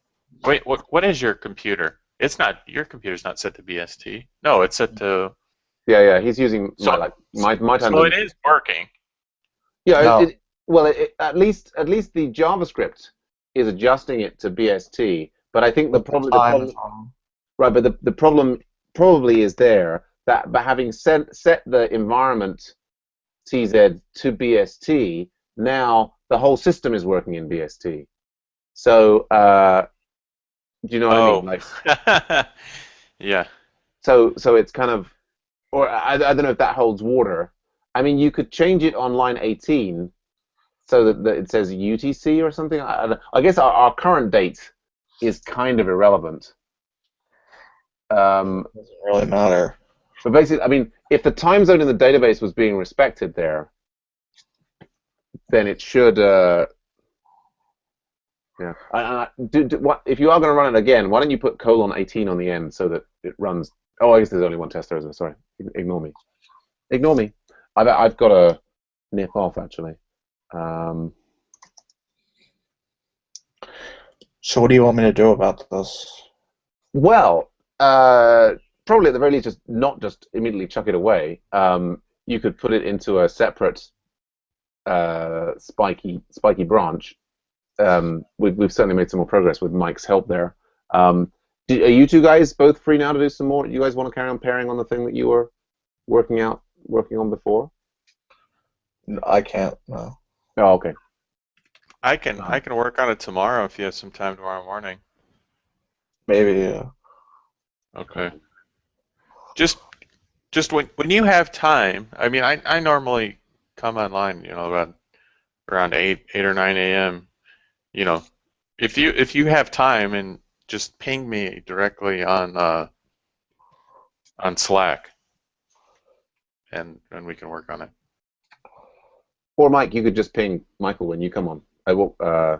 Speaker 4: Wait, what is your computer? It's not, your computer's not set to BST. No, it's set to.
Speaker 1: Yeah. He's using
Speaker 4: So,
Speaker 1: my time.
Speaker 4: So it is working.
Speaker 1: Yeah.
Speaker 2: No.
Speaker 1: At least the JavaScript is adjusting it to BST. But I think the problem. Right, but the problem probably is there that by having set the environment TZ to BST, now the whole system is working in BST. So, do you know what I mean? Like,
Speaker 4: yeah.
Speaker 1: so it's kind of, or I don't know if that holds water. I mean, you could change it on line 18 so that it says UTC or something. I guess our current date is kind of irrelevant.
Speaker 2: Doesn't really matter.
Speaker 1: But basically, I mean, if the time zone in the database was being respected there, then it should. Yeah. What if you are going to run it again? Why don't you put :18 on the end so that it runs? Oh, I guess there's only one tester, isn't there? Sorry, ignore me. Ignore me. I've got to nip off actually.
Speaker 2: So what do you want me to do about this?
Speaker 1: Well, probably at the very least, just not just immediately chuck it away. You could put it into a separate spiky branch. We've certainly made some more progress with Mike's help there. Are you two guys both free now to do some more? You guys want to carry on pairing on the thing that you were working on before?
Speaker 2: I can't. No.
Speaker 1: Oh, okay.
Speaker 4: I can work on it tomorrow if you have some time tomorrow morning.
Speaker 2: Maybe.
Speaker 4: Okay. Just when you have time. I mean, I normally come online, around 8 or 9 a.m. You know, if you have time, and just ping me directly on Slack, and we can work on it.
Speaker 1: Or Mike, you could just ping Michael when you come on. I will.
Speaker 4: Yeah,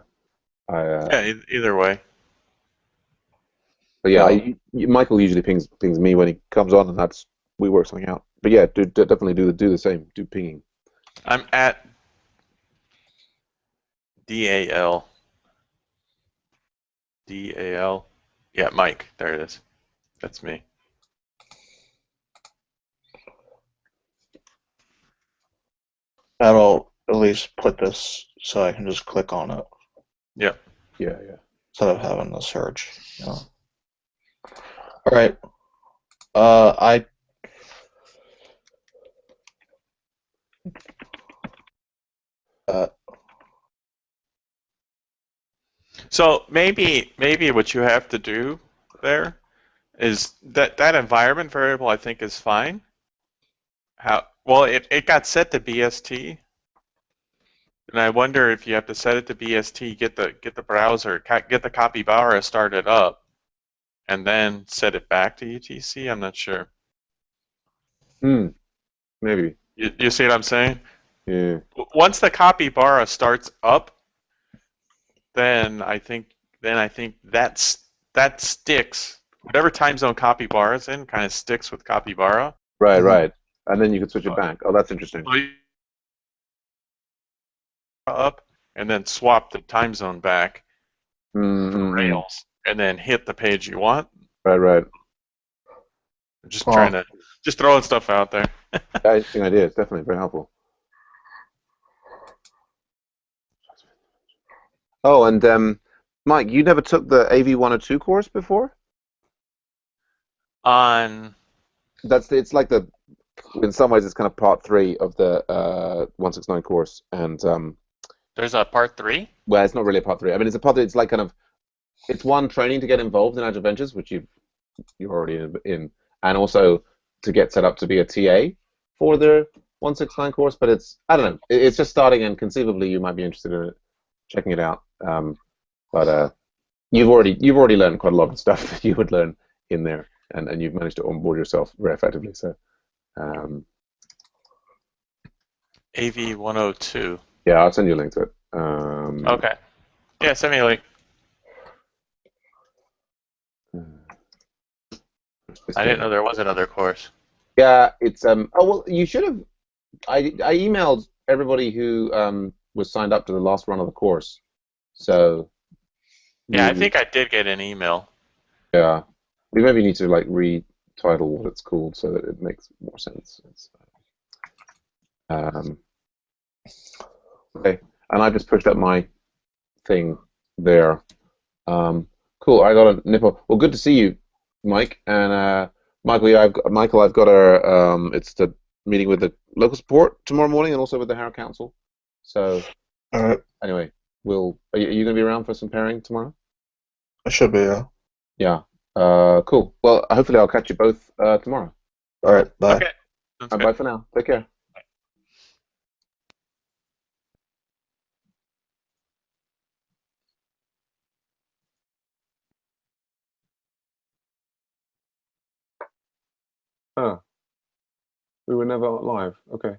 Speaker 4: either way.
Speaker 1: But yeah,
Speaker 2: Oh.
Speaker 1: Michael usually pings me when he comes on, and we work something out. But yeah, definitely do the same. Do pinging.
Speaker 4: I'm at DAL. DAL. Yeah, Mike. There it is. That's me.
Speaker 2: That'll at least put this so I can just click on it
Speaker 4: Yep.
Speaker 1: Yeah.
Speaker 2: instead of having to search. All right. I
Speaker 4: So maybe what you have to do there is that environment variable, I think, is fine. Well, it got set to BST, and I wonder if you have to set it to BST, get the browser, get the capybara started up, and then set it back to UTC. I'm not sure.
Speaker 1: Maybe.
Speaker 4: You see what I'm saying?
Speaker 1: Yeah.
Speaker 4: Once the capybara starts up, then I think that sticks. Whatever time zone capybara is in kind of sticks with capybara.
Speaker 1: Right. And then you could switch it back. Oh, that's interesting.
Speaker 4: So you up and then swap the time zone back for Rails, and then hit the page you want.
Speaker 1: Right.
Speaker 4: Just trying to throwing stuff out there.
Speaker 1: Yeah, interesting idea. It's definitely very helpful. Oh, and Mike, you never took the AV 102 course before? It's like in some ways it's kind of part 3 of the 169 course, and
Speaker 4: there's a part 3.
Speaker 1: Well, it's not really a part 3. I mean, it's a part 3. It's like kind of it's one, training to get involved in Agile Ventures, which you're already in, and also to get set up to be a TA for the 169 course. But I don't know, it's just starting, and conceivably you might be interested in checking it out. But you've already learned quite a lot of stuff that you would learn in there, and you've managed to onboard yourself very effectively. So,
Speaker 4: AV 102.
Speaker 1: Yeah, I'll send you a link to it.
Speaker 4: Okay. Yeah, send me a link. I didn't know there was another course.
Speaker 1: Yeah, it's Oh well, you should have. I emailed everybody who was signed up to the last run of the course. So.
Speaker 4: Yeah, I think I did get an email.
Speaker 1: Yeah, we maybe need to like retitle what it's called so that it makes more sense. Okay, and I just pushed up my thing there. Cool. I got a nipple. Well, good to see you, Mike. And Michael, yeah, I've got our it's the meeting with the local support tomorrow morning, and also with the Harrow Council. So,
Speaker 2: all right.
Speaker 1: Anyway, are you going to be around for some pairing tomorrow?
Speaker 2: I should be.
Speaker 1: Yeah. Cool. Well, hopefully I'll catch you both tomorrow.
Speaker 2: All right. Bye.
Speaker 4: Okay.
Speaker 1: Bye for now. Take care. We were never live. Okay.